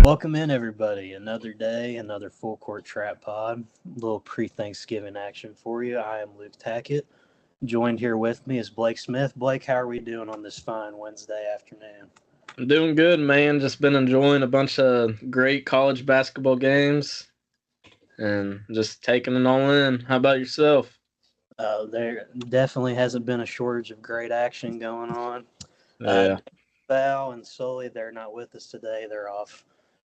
Welcome in, everybody. Another day, another full court trap pod. A little pre Thanksgiving action for you. I am Luke Tackett. Joined here with me is Blake Smith. Blake, how are we doing on this fine Wednesday afternoon? I'm doing good, man. Just been enjoying a bunch of great college basketball games and just taking it all in. How about yourself? There definitely hasn't been a shortage of great action going on. Uh, Yeah. Val and Sully, they're not with us today. They're off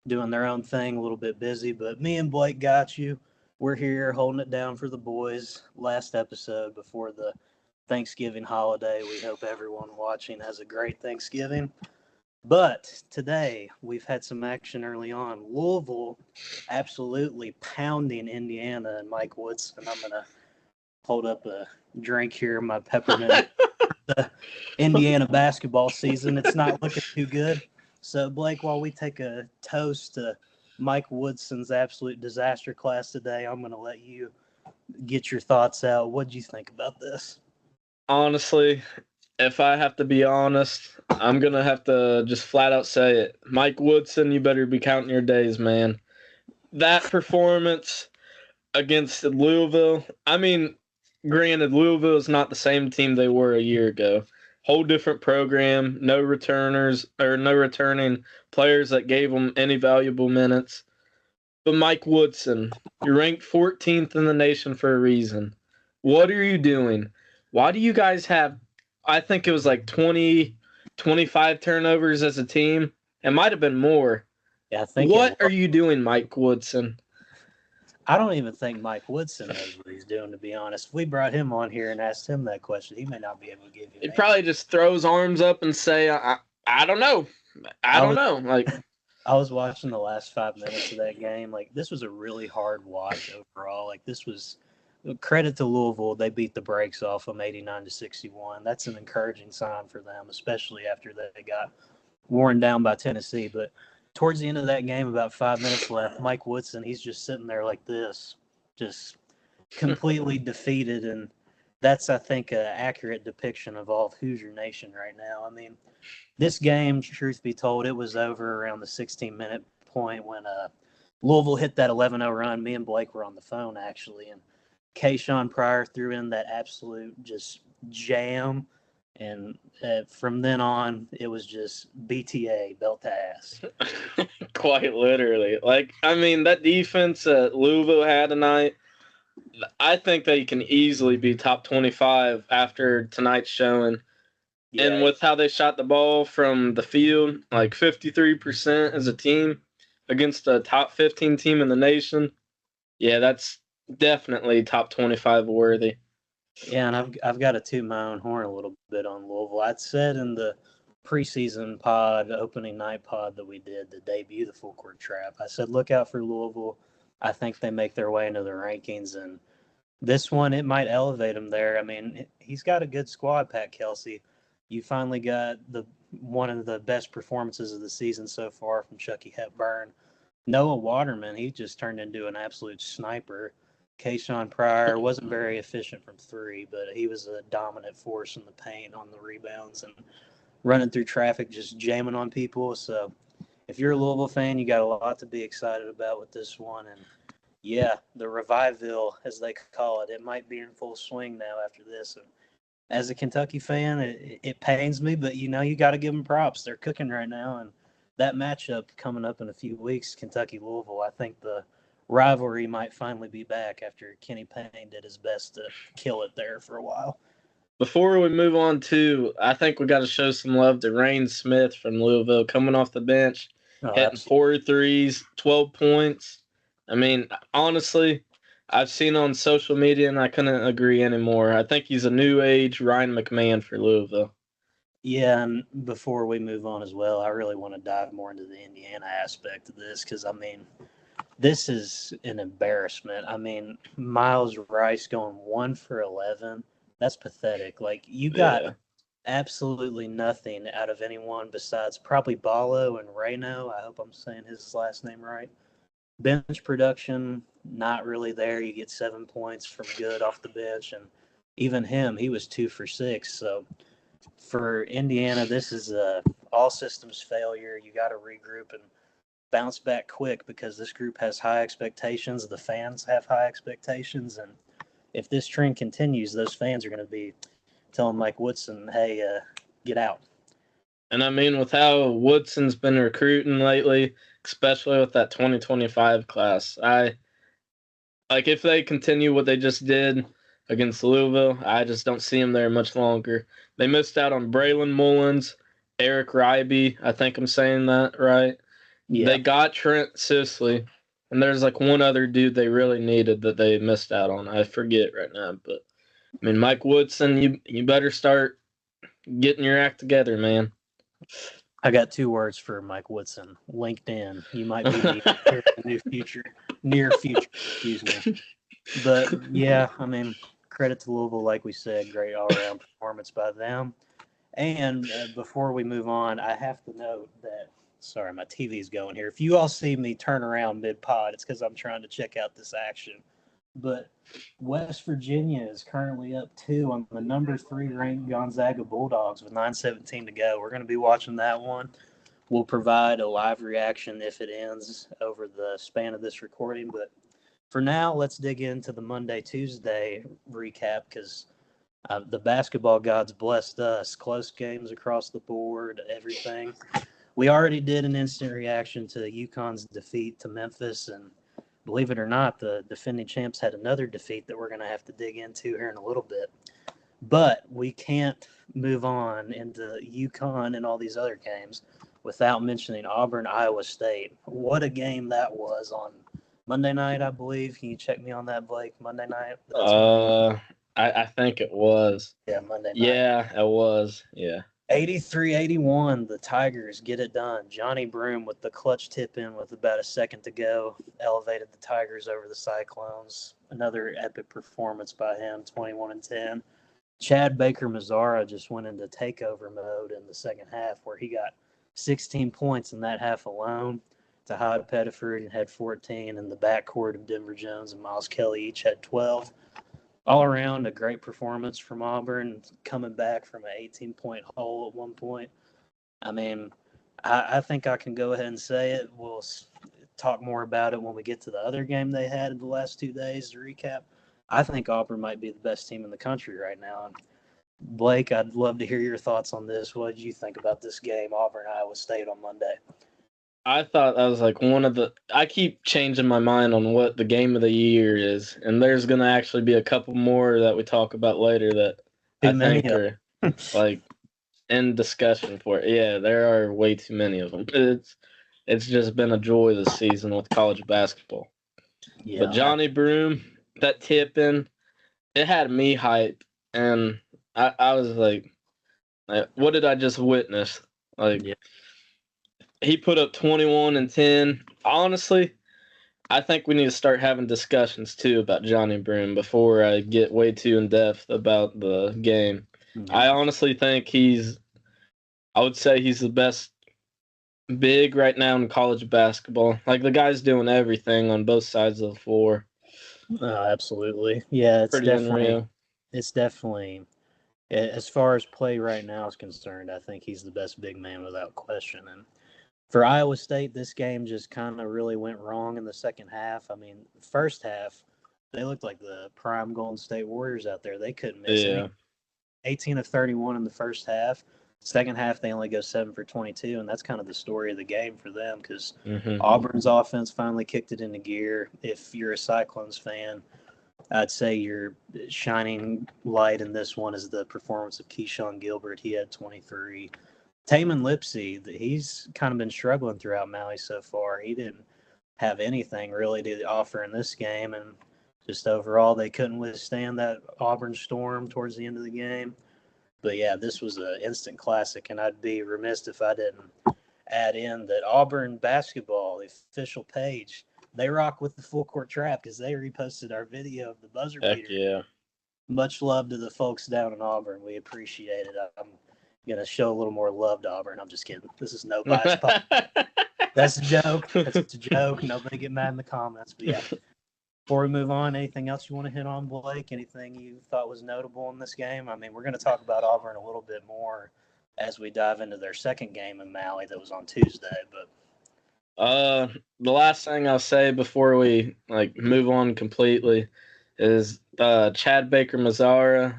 doing their own thing, a little bit busy. But me and Blake got you. We're here holding it down for the boys. Last episode before the Thanksgiving holiday. We hope everyone watching has a great Thanksgiving. But today we've had some action early on. Louisville absolutely pounding Indiana and Mike Woodson. I'm going to hold up a drink here, my peppermint. The Indiana basketball season, it's not looking too good. So, Blake, while we take a toast to Mike Woodson's absolute disaster class today, I'm going to let you get your thoughts out. What do you think about this? Honestly, if I have to be honest, I'm going to have to just flat out say it. Mike Woodson, you better be counting your days, man. That performance against Louisville, granted, Louisville is not the same team they were a year ago. Whole different program, no returners or no returning players that gave them any valuable minutes. But Mike Woodson, you're ranked 14th in the nation for a reason. What are you doing? Why do you guys have, I think it was like 20, 25 turnovers as a team? It might have been more. Yeah, I think it What are was. you doing, Mike Woodson? I don't even think Mike Woodson knows what he's doing, to be honest. If we brought him on here and asked him that question, he may not be able to give you an He'd answer. probably just throw his arms up and say, I don't know. I I don't was know. Like, I was watching the last 5 minutes of that game. Like, this was a really hard watch overall. Like, this was credit to Louisville. They beat the brakes off them 89-61. That's an encouraging sign for them, especially after they got worn down by Tennessee. But towards the end of that game, about 5 minutes left, Mike Woodson, he's just sitting there like this, just completely defeated. And that's, I think, an accurate depiction of all of Hoosier Nation right now. I mean, this game, truth be told, it was over around the 16-minute point when Louisville hit that 11-0 run. Me and Blake were on the phone, actually, and Kayshawn Pryor threw in that absolute just jam. And from then on, it was just BTA, belt to ass. quite literally. That defense that Louisville had tonight, I think they can easily be top 25 after tonight's showing. And Yeah, with how they shot the ball from the field, like 53% as a team against a top 15 team in the nation, yeah, that's definitely top 25 worthy. yeah, and I've got to toot my own horn a little bit on Louisville. I'd said in the preseason pod, opening night pod that we did, the debut, the full court trap. I said, look out for Louisville. I think they make their way into the rankings, and this one it might elevate him there. I mean, he's got a good squad, Pat Kelsey. You finally got the one of the best performances of the season so far from Chucky Hepburn. Noah Waterman, he just turned into an absolute sniper. Kayshawn Pryor wasn't very efficient from three, but he was a dominant force in the paint on the rebounds and running through traffic, just jamming on people. So if you're a Louisville fan, you got a lot to be excited about with this one. And yeah, the revival, as they call it, it might be in full swing now after this. And as a Kentucky fan, it pains me, but you got to give them props. They're cooking right now, and that matchup coming up in a few weeks, Kentucky Louisville. I think the rivalry might finally be back after Kenny Payne did his best to kill it there for a while. Before we move on to, I think we got to show some love to Rain Smith from Louisville coming off the bench, Oh, hitting absolutely. 4 threes, 12 points. Honestly, I've seen on social media and I couldn't agree anymore. I think he's a new age Ryan McMahon for Louisville. Yeah, and before we move on as well, I really want to dive more into the Indiana aspect of this because, I mean, this is an embarrassment. I mean, Miles Rice going 1 for 11. That's pathetic. Like, you got Yeah. absolutely nothing out of anyone besides probably Ballo and Reno. I hope I'm saying his last name right. Bench production, not really there. You get 7 points from Good off the bench, and even him, he was 2 for 6. So for Indiana, this is a all systems failure. You got to regroup and bounce back quick because this group has high expectations. The fans have high expectations, and if this trend continues, those fans are going to be telling Mike Woodson, "Hey, get out." And I mean, with how Woodson's been recruiting lately, especially with that 2025 class, if they continue what they just did against Louisville, I just don't see them there much longer. They missed out on Braylon Mullins, Eric Ryby. I think I'm saying that right. Yeah. They got Trent Sisley, and there's like one other dude they really needed that they missed out on. I forget right now, but I mean, Mike Woodson, you better start getting your act together, man. I got 2 words for Mike Woodson: LinkedIn. You might be needed here in the near future. Excuse me. But yeah, I mean, credit to Louisville, like we said, great all-around performance by them. And before we move on, I have to note that. Sorry, my TV's going here. If you all see me turn around mid-pod, it's because I'm trying to check out this action. But West Virginia is currently up 2 on the number 3 ranked Gonzaga Bulldogs with 9:17 to go. We're going to be watching that one. We'll provide a live reaction if it ends over the span of this recording. But for now, let's dig into the Monday-Tuesday recap because the basketball gods blessed us. Close games across the board, everything. We already did an instant reaction to UConn's defeat to Memphis, and believe it or not, the defending champs had another defeat that we're going to have to dig into here in a little bit. But we can't move on into UConn and all these other games without mentioning Auburn, Iowa State. What a game that was on Monday night, I believe. Can you check me on that, Blake? Monday night? I think it was. Yeah, Monday night. Yeah, it was. Yeah. 83-81, the Tigers get it done. Johnny Broome with the clutch tip in with about a second to go elevated the Tigers over the Cyclones. Another epic performance by him, 21-10. Chad Baker-Mazara just went into takeover mode in the second half where he got 16 points in that half alone. Tahad Pettiford had 14, and the backcourt of Denver Jones and Miles Kelly each had 12. All around, a great performance from Auburn, coming back from an 18-point hole at one point. I mean, I think I can go ahead and say it. We'll talk more about it when we get to the other game they had in the last 2 days to recap. I think Auburn might be the best team in the country right now. And Blake, I'd love to hear your thoughts on this. What did you think about this game, Auburn, Iowa State on Monday? I thought that was like one of the. I keep changing my mind on what the game of the year is, and there's gonna actually be a couple more that we talk about later that I think are like in discussion for it. Yeah, there are way too many of them. It's just been a joy this season with college basketball. Yeah, but Johnny Broome, that tip in, it had me hype, and I was like, what did I just witness? Yeah. He put up 21 and 10. Honestly, I think we need to start having discussions too about Johnny Broome before I get way too in depth about the game. Mm-hmm. I honestly think I would say he's the best big right now in college basketball. Like the guy's doing everything on both sides of the floor. Absolutely. Yeah, pretty unreal. It's definitely, as far as play right now is concerned, I think he's the best big man without question. And for Iowa State, this game just kind of really went wrong in the second half. I mean, first half, they looked like the prime Golden State Warriors out there. They couldn't miss any. 18 of 31 in the first half. Second half, they only go 7 for 22, and that's kind of the story of the game for them because Auburn's offense finally kicked it into gear. If you're a Cyclones fan, I'd say your shining light in this one is the performance of Keyshawn Gilbert. He had 23. Tamin Lipsey, he's kind of been struggling throughout Maui so far. He didn't have anything really to offer in this game, and just overall they couldn't withstand that Auburn storm towards the end of the game. But yeah, this was an instant classic, and I'd be remiss if I didn't add in that Auburn basketball, the official page, they rock with the full court trap because they reposted our video of the buzzer beater. Yeah. Much love to the folks down in Auburn. We appreciate it. I'm going to show a little more love to Auburn. I'm just kidding. This is no bias. That's a joke. That's a joke. Nobody get mad in the comments. But yeah, before we move on, anything else you want to hit on, Blake? Anything you thought was notable in this game? I mean, we're going to talk about Auburn a little bit more as we dive into their second game in Maui that was on Tuesday. But The last thing I'll say before we move on completely is Chad Baker Mazzara.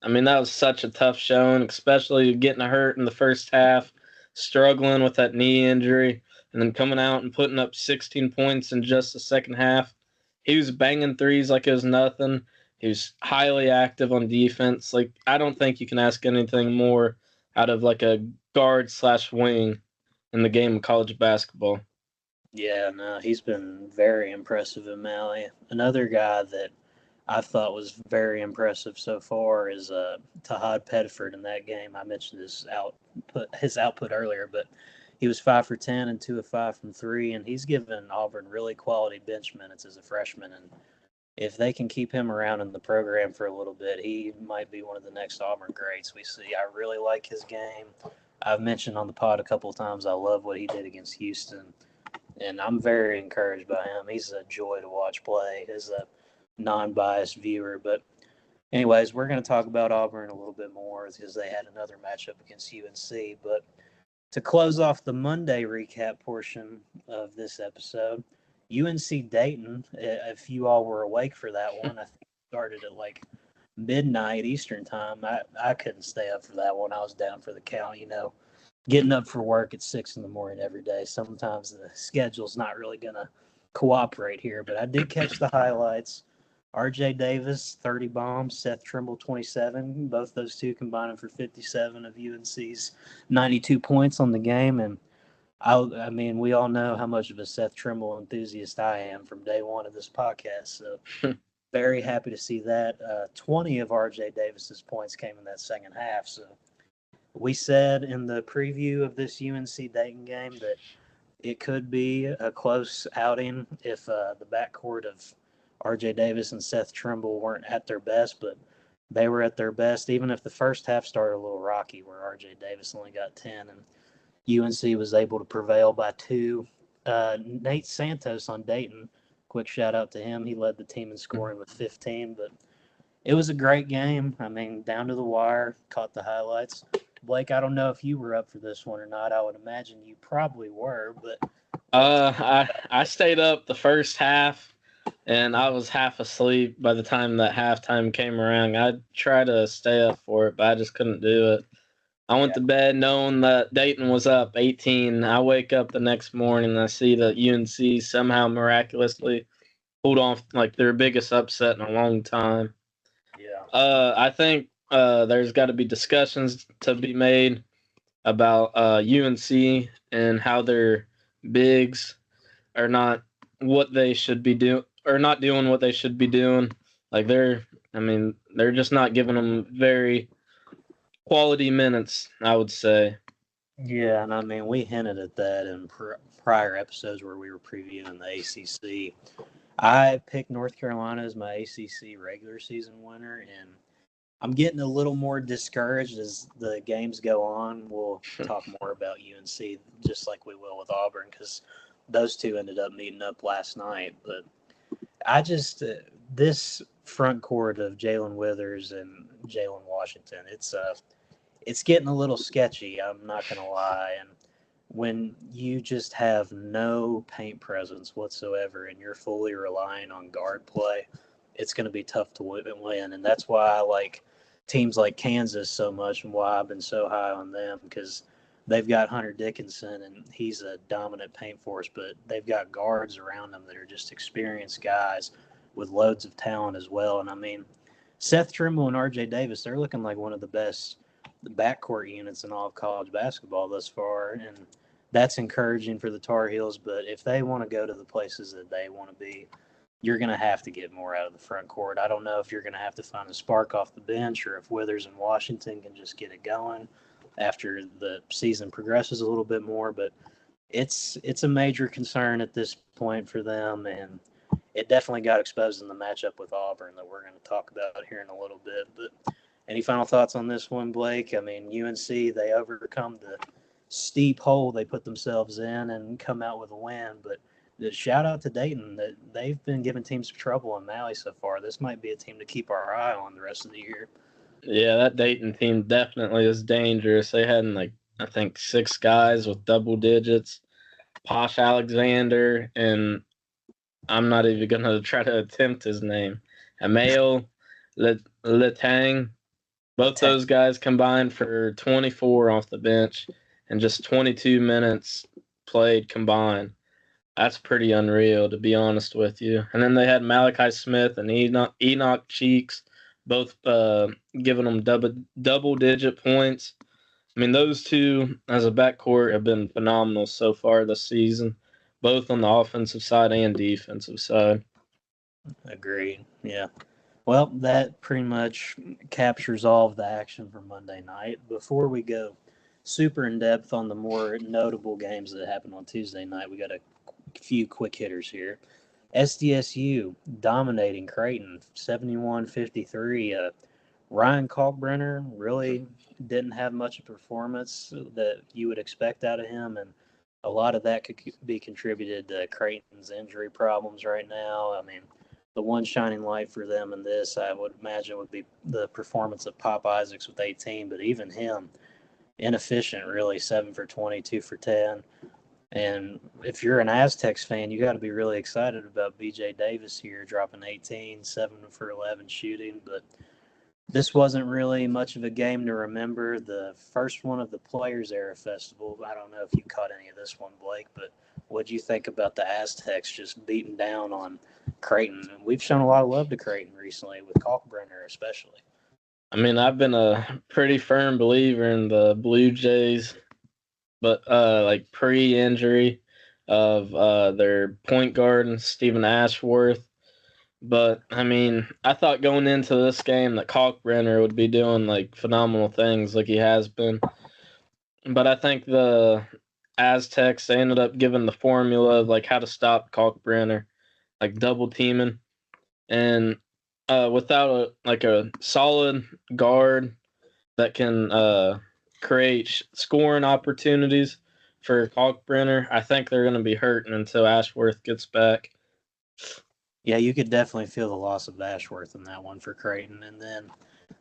I mean, that was such a tough showing, especially getting hurt in the first half, struggling with that knee injury, and then coming out and putting up 16 points in just the second half. He was banging threes like it was nothing. He was highly active on defense. I don't think you can ask anything more out of a guard slash wing in the game of college basketball. Yeah, no, he's been very impressive in Maui. Another guy that I thought was very impressive so far is Tahad Pettiford in that game. I mentioned his output earlier, but he was 5 for 10 and 2 of 5 from three, and he's given Auburn really quality bench minutes as a freshman. And if they can keep him around in the program for a little bit, he might be one of the next Auburn greats we see. I really like his game. I've mentioned on the pod a couple of times I love what he did against Houston, and I'm very encouraged by him. He's a joy to watch play as a non-biased viewer. But anyways, we're going to talk about Auburn a little bit more because they had another matchup against UNC. But to close off the Monday recap portion of this episode, UNC Dayton, if you all were awake for that one, I think it started at midnight Eastern time. I couldn't stay up for that one. I was down for the count, getting up for work at 6 in the morning every day. Sometimes the schedule's not really going to cooperate here, but I did catch the highlights. RJ Davis, 30 bombs, Seth Trimble, 27. Both those two combining for 57 of UNC's 92 points on the game. And I mean, we all know how much of a Seth Trimble enthusiast I am from day one of this podcast. So very happy to see that. 20 of RJ Davis's points came in that second half. So we said in the preview of this UNC Dayton game that it could be a close outing if the backcourt of RJ Davis and Seth Trimble weren't at their best, but they were at their best, even if the first half started a little rocky where RJ Davis only got 10 and UNC was able to prevail by 2. Nate Santos on Dayton, quick shout out to him. He led the team in scoring with 15, but it was a great game. I mean, down to the wire, caught the highlights. Blake, I don't know if you were up for this one or not. I would imagine you probably were, but I stayed up the first half, and I was half asleep by the time that halftime came around. I tried to stay up for it, but I just couldn't do it. I went to bed knowing that Dayton was up 18. I wake up the next morning and I see that UNC somehow miraculously pulled off their biggest upset in a long time. Yeah. I think there's got to be discussions to be made about UNC and how their bigs are not what they should be doing, or not doing what they should be doing. They're just not giving them very quality minutes, I would say. Yeah, and I mean, we hinted at that in prior episodes where we were previewing the ACC. I picked North Carolina as my ACC regular season winner, and I'm getting a little more discouraged as the games go on. We'll talk more about UNC just like we will with Auburn because those two ended up meeting up last night. But I just this front court of Jalen Withers and Jalen Washington, it's getting a little sketchy. I'm not going to lie. And when you just have no paint presence whatsoever and you're fully relying on guard play, it's going to be tough to win. And that's why I like teams like Kansas so much and why I've been so high on them because they've got Hunter Dickinson and he's a dominant paint force, but they've got guards around them that are just experienced guys with loads of talent as well. And I mean, Seth Trimble and RJ Davis, they're looking like one of the best backcourt units in all of college basketball thus far. And that's encouraging for the Tar Heels. But if they want to go to the places that they want to be, you're going to have to get more out of the front court. I don't know if you're going to have to find a spark off the bench or if Withers and Washington can just get it going after the season progresses a little bit more. But it's a major concern at this point for them, and it definitely got exposed in the matchup with Auburn that we're going to talk about here in a little bit. But any final thoughts on this one, Blake? I mean, UNC, they overcome the steep hole they put themselves in and come out with a win, but the shout out to Dayton that they've been giving teams trouble in Maui so far. This might be a team to keep our eye on the rest of the year. Yeah, that Dayton team definitely is dangerous. They had I think 6 guys with double digits. Posh Alexander, and I'm not even going to try to attempt his name. Emmail Letang. Both those guys combined for 24 off the bench and just 22 minutes played combined. That's pretty unreal, to be honest with you. And then they had Malachi Smith and Enoch Cheeks, both giving them double-digit points. I mean, those two as a backcourt have been phenomenal so far this season, both on the offensive side and defensive side. Agreed. Yeah. Well, that pretty much captures all of the action for Monday night. Before we go super in depth on the more notable games that happened on Tuesday night, we got a few quick hitters here. SDSU dominating Creighton 71-53. Ryan Kalkbrenner really didn't have much of a performance that you would expect out of him, and a lot of that could be contributed to Creighton's injury problems right now. I mean, the one shining light for them in this, I would imagine, would be the performance of Pop Isaacs with 18, but even him, inefficient, really, 7 for 20, 2 for 10. And if you're an Aztecs fan, you got to be really excited about BJ Davis here, dropping 18, 7 for 11 shooting. But this wasn't really much of a game to remember. The first one of the Players Era Festival, I don't know if you caught any of this one, Blake, but what do you think about the Aztecs just beating down on Creighton? We've shown a lot of love to Creighton recently, with Kalkbrenner especially. I mean, I've been a pretty firm believer in the Blue Jays, but like pre-injury of their point guard, Stephen Ashworth. But, I mean, I thought going into this game that Kalkbrenner would be doing, like, phenomenal things like he has been. But I think the Aztecs, they ended up giving the formula of, like, how to stop Kalkbrenner, like double teaming. And without a solid guard that can create scoring opportunities for Kalkbrenner, I think they're going to be hurting until Ashworth gets back. Yeah, you could definitely feel the loss of Ashworth in that one for Creighton. And then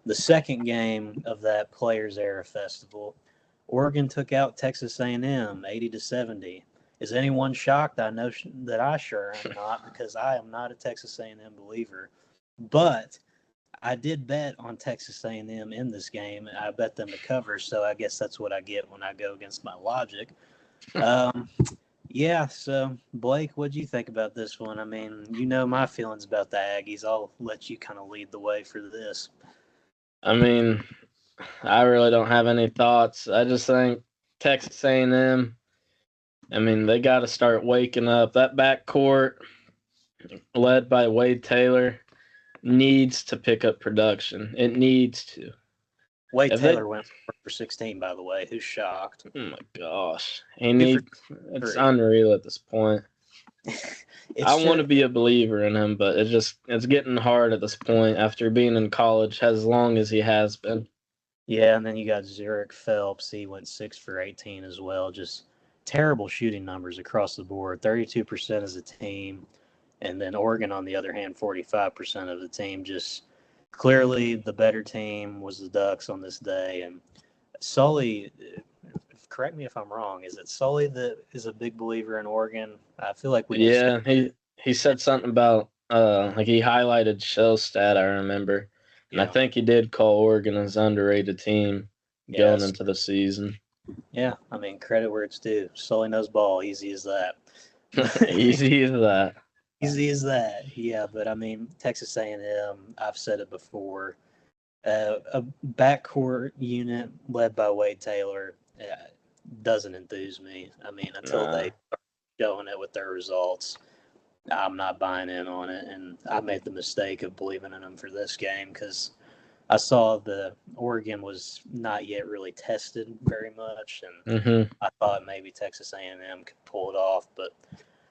the second game of that Players Era Festival, Oregon took out Texas A&M 80-70. Is anyone shocked? I know that I sure am not, because I am not a Texas A&M believer. But I did bet on Texas A&M in this game. I bet them to cover, so I guess that's what I get when I go against my logic. Yeah, so Blake, what do you think about this one? I mean, you know my feelings about the Aggies. I'll let you kind of lead the way for this. I mean, I really don't have any thoughts. I just think Texas A&M, I mean, they got to start waking up. That backcourt, led by Wade Taylor, needs to pick up production. It needs to. Wade Taylor went for 16, by the way. Who's shocked? Oh, my gosh. It's unreal at this point. I want to be a believer in him, but it's getting hard at this point after being in college as long as he has been. Yeah, and then you got Zurich Phelps. He went 6 for 18 as well. Just terrible shooting numbers across the board. 32% as a team. And then Oregon, on the other hand, 45% of the team. Just clearly the better team was the Ducks on this day. And Sully, correct me if I'm wrong, is it Sully that is a big believer in Oregon? I feel like we he said something about like he highlighted Shellstat, I remember. And I think he did call Oregon an underrated team going into the season. Yeah, I mean, credit where it's due. Sully knows ball. Easy as that. Easy as that. Easy as that. Yeah, but I mean, Texas A&M, I've said it before, a backcourt unit led by Wade Taylor doesn't enthuse me. I mean, until they start showing it with their results, I'm not buying in on it. And I made the mistake of believing in them for this game because I saw the Oregon was not yet really tested very much, and I thought maybe Texas A&M could pull it off, but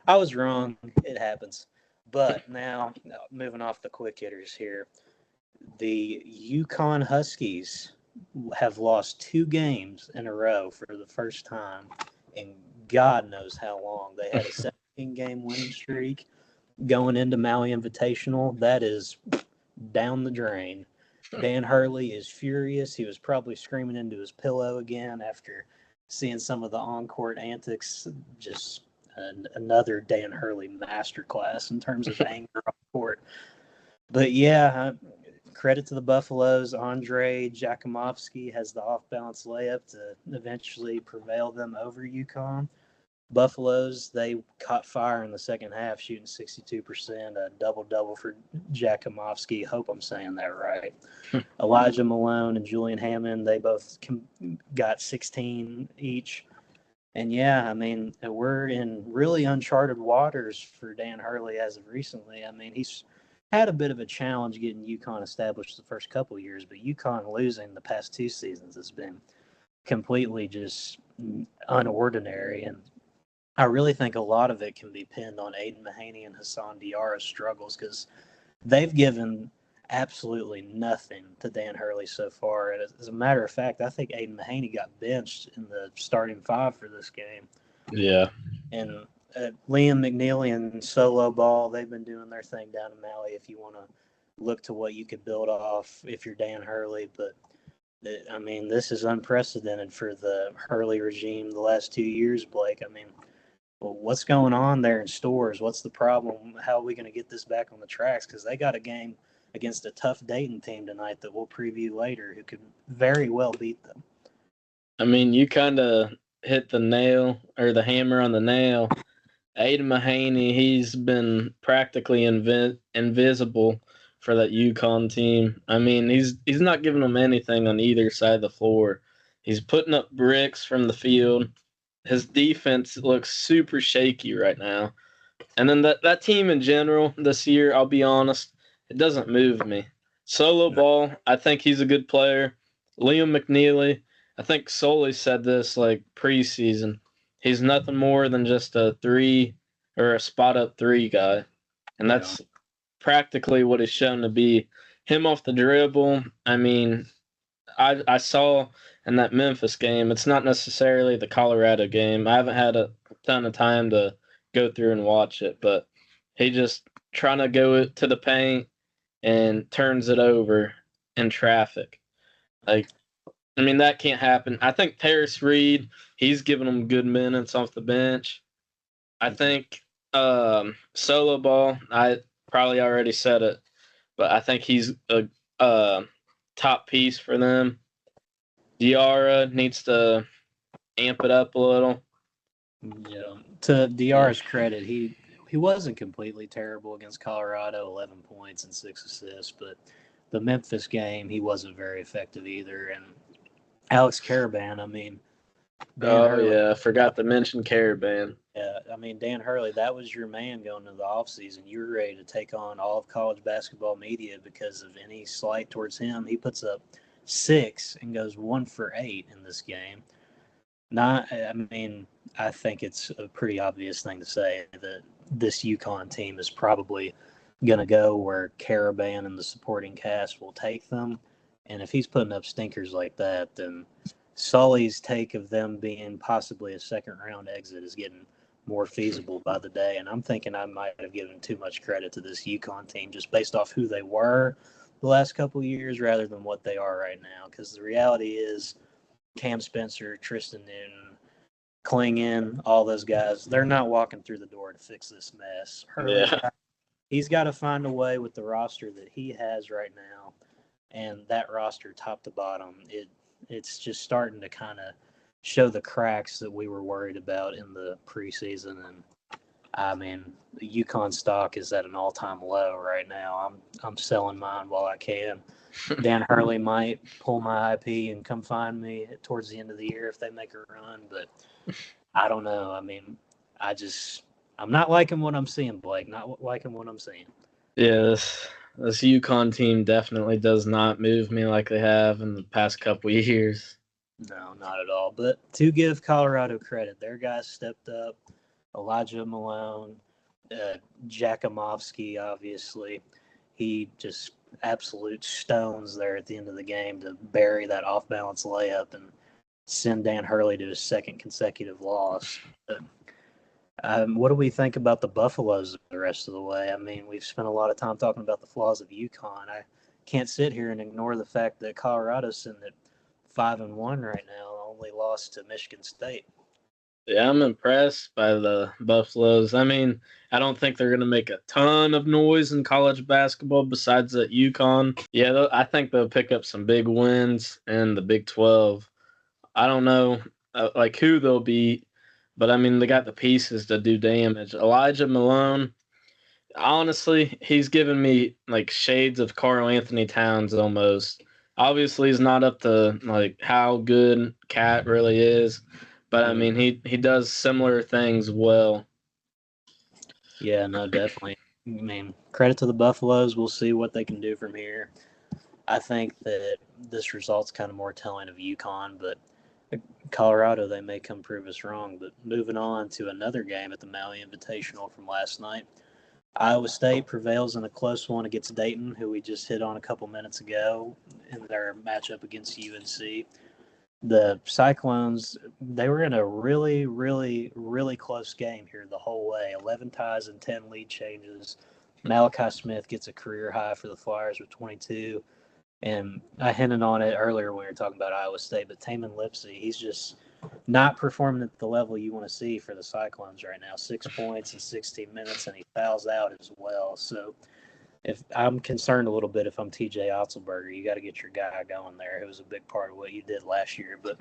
I was wrong. It happens. But now, moving off the quick hitters here, the UConn Huskies have lost 2 games in a row for the first time in God knows how long. They had a 17-game winning streak going into Maui Invitational. That is down the drain. Dan Hurley is furious. He was probably screaming into his pillow again after seeing some of the on-court antics. Just another Dan Hurley masterclass in terms of anger on the court. But yeah, credit to the Buffaloes. Andre Jakimovsky has the off-balance layup to eventually prevail them over UConn. Buffaloes, they caught fire in the second half, shooting 62%, a double-double for Jakimovsky. Hope I'm saying that right. Elijah Malone and Julian Hammond, they both got 16 each. And yeah, I mean, we're in really uncharted waters for Dan Hurley as of recently. I mean, he's had a bit of a challenge getting UConn established the first couple of years, but UConn losing the past 2 seasons has been completely just unordinary. And I really think a lot of it can be pinned on Aiden Mahaney and Hassan Diarra's struggles because they've given absolutely nothing to Dan Hurley so far. And as a matter of fact, I think Aiden Mahaney got benched in the starting 5 for this game. Yeah. And Liam McNeely and Solo Ball, they've been doing their thing down in Maui if you want to look to what you could build off if you're Dan Hurley. But, I mean, this is unprecedented for the Hurley regime the last 2 years, Blake. I mean, well, what's going on there in Stores? What's the problem? How are we going to get this back on the tracks? Because they got a game against a tough Dayton team tonight that we'll preview later who could very well beat them. I mean, you kind of hit the nail or the hammer on the nail. Aiden Mahaney, he's been practically invisible for that UConn team. I mean, he's not giving them anything on either side of the floor. He's putting up bricks from the field. His defense looks super shaky right now. And then that team in general this year, I'll be honest, it doesn't move me. Solo Ball, I think he's a good player. Liam McNeely, I think Sully said this like preseason. He's nothing more than just a 3 or a spot up 3 guy. And that's practically what he's shown to be. Him off the dribble, I mean, I saw in that Memphis game, it's not necessarily the Colorado game. I haven't had a ton of time to go through and watch it, but he just trying to go to the paint and turns it over in traffic. Like, I mean, that can't happen. I think Paris Reed, he's giving them good minutes off the bench. I think Solo Ball, I probably already said it, but I think he's a top piece for them. Diarra needs to amp it up a little. Yeah. To Diarra's credit, he wasn't completely terrible against Colorado, 11 points and 6 assists, but the Memphis game, he wasn't very effective either. And Alex Caravan, I mean, I forgot to mention Caravan. Yeah, I mean, Dan Hurley, that was your man going into the offseason. You were ready to take on all of college basketball media because of any slight towards him. He puts up 6 and goes 1 for 8 in this game. I think it's a pretty obvious thing to say that this UConn team is probably going to go where Caravan and the supporting cast will take them. And if he's putting up stinkers like that, then Sully's take of them being possibly a second-round exit is getting more feasible by the day. And I'm thinking I might have given too much credit to this UConn team just based off who they were the last couple of years rather than what they are right now. Because the reality is Cam Spencer, Tristan Newton, Klingon, all those guys, they're not walking through the door to fix this mess. He's got to find a way with the roster that he has right now. And that roster, top to bottom, it's just starting to kind of show the cracks that we were worried about in the preseason. And I mean, the UConn stock is at an all-time low right now. I'm selling mine while I can. Dan Hurley might pull my IP and come find me towards the end of the year if they make a run, but I don't know. I mean, I'm not liking what I'm seeing, Blake. Not liking what I'm seeing. Yeah, this UConn team definitely does not move me like they have in the past couple of years. No, not at all. But to give Colorado credit, their guys stepped up. Elijah Malone, Jakimovsky, obviously. He just absolute stones there at the end of the game to bury that off-balance layup and send Dan Hurley to his second consecutive loss. But, what do we think about the Buffaloes the rest of the way? I mean, we've spent a lot of time talking about the flaws of UConn. I can't sit here and ignore the fact that Colorado's sitting at 5-1 right now, only lost to Michigan State. Yeah, I'm impressed by the Buffaloes. I mean, I don't think they're going to make a ton of noise in college basketball besides at UConn. Yeah, I think they'll pick up some big wins in the Big 12. I don't know like who they'll beat, but I mean, they got the pieces to do damage. Elijah Malone, honestly, he's given me like shades of Karl Anthony Towns almost. Obviously, he's not up to like how good Cat really is, but I mean, he does similar things well. Yeah, no, definitely. I mean, credit to the Buffaloes. We'll see what they can do from here. I think that this result's kind of more telling of UConn, but Colorado, they may come prove us wrong. But moving on to another game at the Maui Invitational from last night, Iowa State prevails in a close one against Dayton, who we just hit on a couple minutes ago in their matchup against UNC. The Cyclones, they were in a really, really, really close game here the whole way. 11 ties and 10 lead changes. Malachi Smith gets a career high for the Flyers with 22. And I hinted on it earlier when we were talking about Iowa State, but Tamin Lipsey, he's just not performing at the level you want to see for the Cyclones right now. 6 points in 16 minutes, and he fouls out as well. So if I'm concerned a little bit if I'm TJ Otzelberger, you got to get your guy going there. It was a big part of what you did last year. But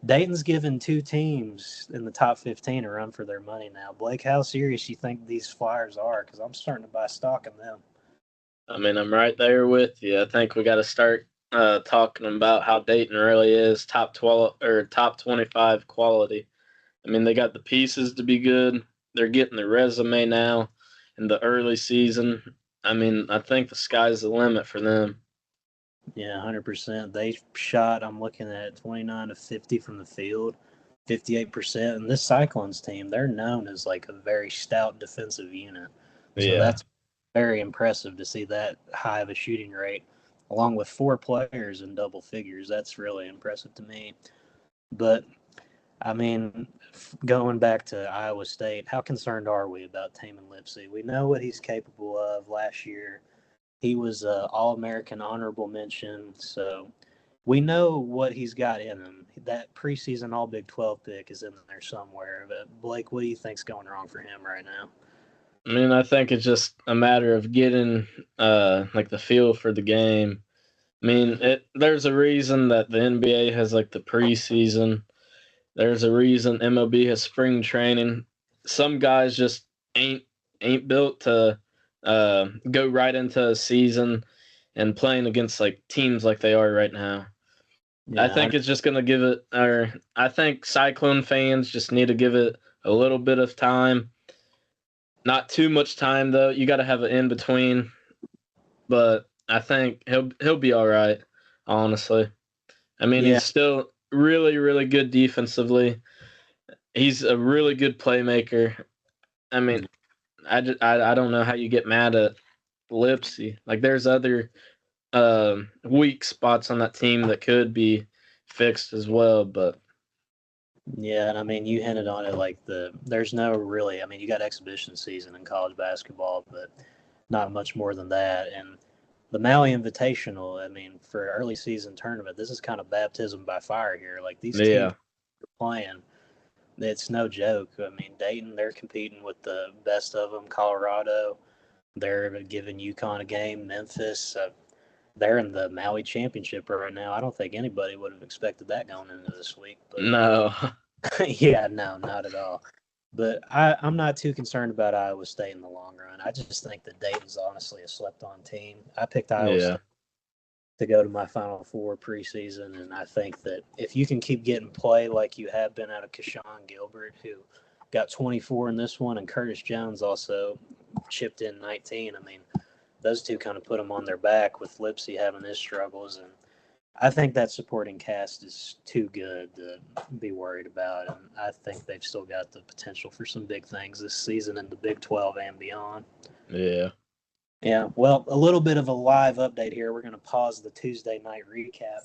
Dayton's given two teams in the top 15 a run for their money now. Blake, how serious you think these Flyers are? Because I'm starting to buy stock in them. I mean, I'm right there with you. I think we got to start talking about how Dayton really is top 12 or top 25 quality. I mean, they got the pieces to be good. They're getting the resume now in the early season. I mean, I think the sky's the limit for them. Yeah, 100%. They shot, I'm looking at 29 to 50 from the field, 58%. And this Cyclones team, they're known as like a very stout defensive unit. So Yeah. that's very impressive to see that high of a shooting rate, along with four players in double figures. That's really impressive to me. But, I mean, going back to Iowa State, how concerned are we about Tamin Lipsey? We know what he's capable of last year. He was All American honorable mention, so we know what he's got in him. That preseason All Big 12 pick is in there somewhere. But Blake, what do you think's going wrong for him right now? I mean, I think it's just a matter of getting like the feel for the game. I mean, there's a reason that the NBA has like the preseason. There's a reason MLB has spring training. Some guys just ain't built to go right into a season and playing against like teams like they are right now. I Yeah, think it's just gonna give it, or I think Cyclone fans just need to give it a little bit of time. Not too much time though. You got to have an in between, but I think he'll be all right. Honestly, I mean yeah, he's still really really good defensively. He's a really good playmaker. I mean, I don't know how you get mad at Lipsy. Like, there's other weak spots on that team that could be fixed as well, but yeah. And I mean, you hinted on it. Like there's no really. I mean, you got exhibition season in college basketball, but not much more than that. And the Maui Invitational. I mean, for early season tournament, this is kind of baptism by fire here. Like these teams yeah, are playing. It's no joke. I mean, Dayton, they're competing with the best of them. Colorado, they're giving UConn a game. Memphis, they're in the Maui Championship right now. I don't think anybody would have expected that going into this week. But no, yeah, no, not at all. But I'm not too concerned about Iowa State in the long run. I just think that Dayton's honestly a slept-on team. I picked Iowa yeah, State to go to my Final Four preseason. And I think that if you can keep getting play like you have been out of Keshawn Gilbert, who got 24 in this one, and Curtis Jones also chipped in 19. I mean, those two kind of put them on their back with Lipsy having his struggles. And I think that supporting cast is too good to be worried about. And I think they've still got the potential for some big things this season in the Big 12 and beyond. yeah. Yeah, well, a little bit of a live update here. We're going to pause the Tuesday night recap.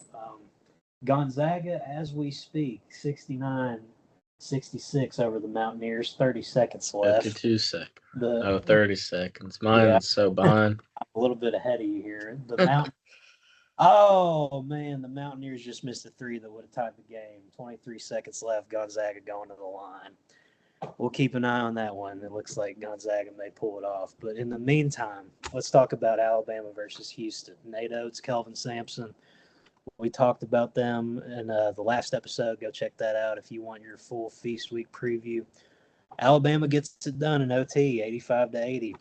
Gonzaga, as we speak, 69-66 over the Mountaineers, 30 seconds left. 52 seconds. The Oh, 30 seconds. Yeah, Mine's so behind. I'm a little bit ahead of you here. The Mount Oh, man, the Mountaineers just missed a three that would have tied the game. 23 seconds left. Gonzaga going to the line. We'll keep an eye on that one. It looks like Gonzaga may pull it off. But in the meantime, let's talk about Alabama versus Houston. Nate Oates, Kelvin Sampson. We talked about them in the last episode. Go check that out if you want your full Feast Week preview. Alabama gets it done in OT, 85-80.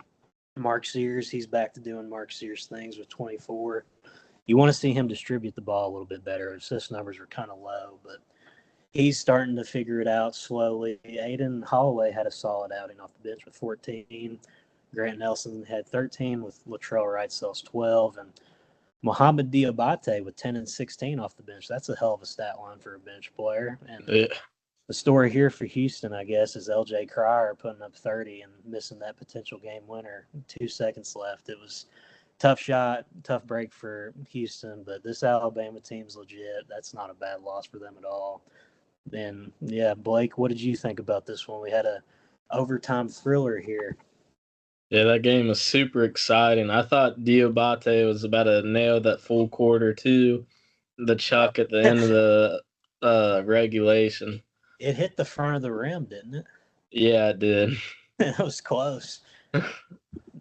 Mark Sears, he's back to doing Mark Sears things with 24. You want to see him distribute the ball a little bit better. Assist numbers are kind of low, but he's starting to figure it out slowly. Aiden Holloway had a solid outing off the bench with 14. Grant Nelson had 13 with Latrell Wright-Sells 12. And Mohamed Diabate with 10 and 16 off the bench. That's a hell of a stat line for a bench player. And the story here for Houston, I guess, is LJ Cryer putting up 30 and missing that potential game winner. 2 seconds left. It was tough shot, tough break for Houston, but this Alabama team's legit. That's not a bad loss for them at all. And yeah, Blake, what did you think about this one? We had a overtime thriller here. Yeah, that game was super exciting. I thought Diabate was about to nail that full quarter too. The chuck at the end of the regulation. It hit the front of the rim, didn't it? Yeah, it did. It was close.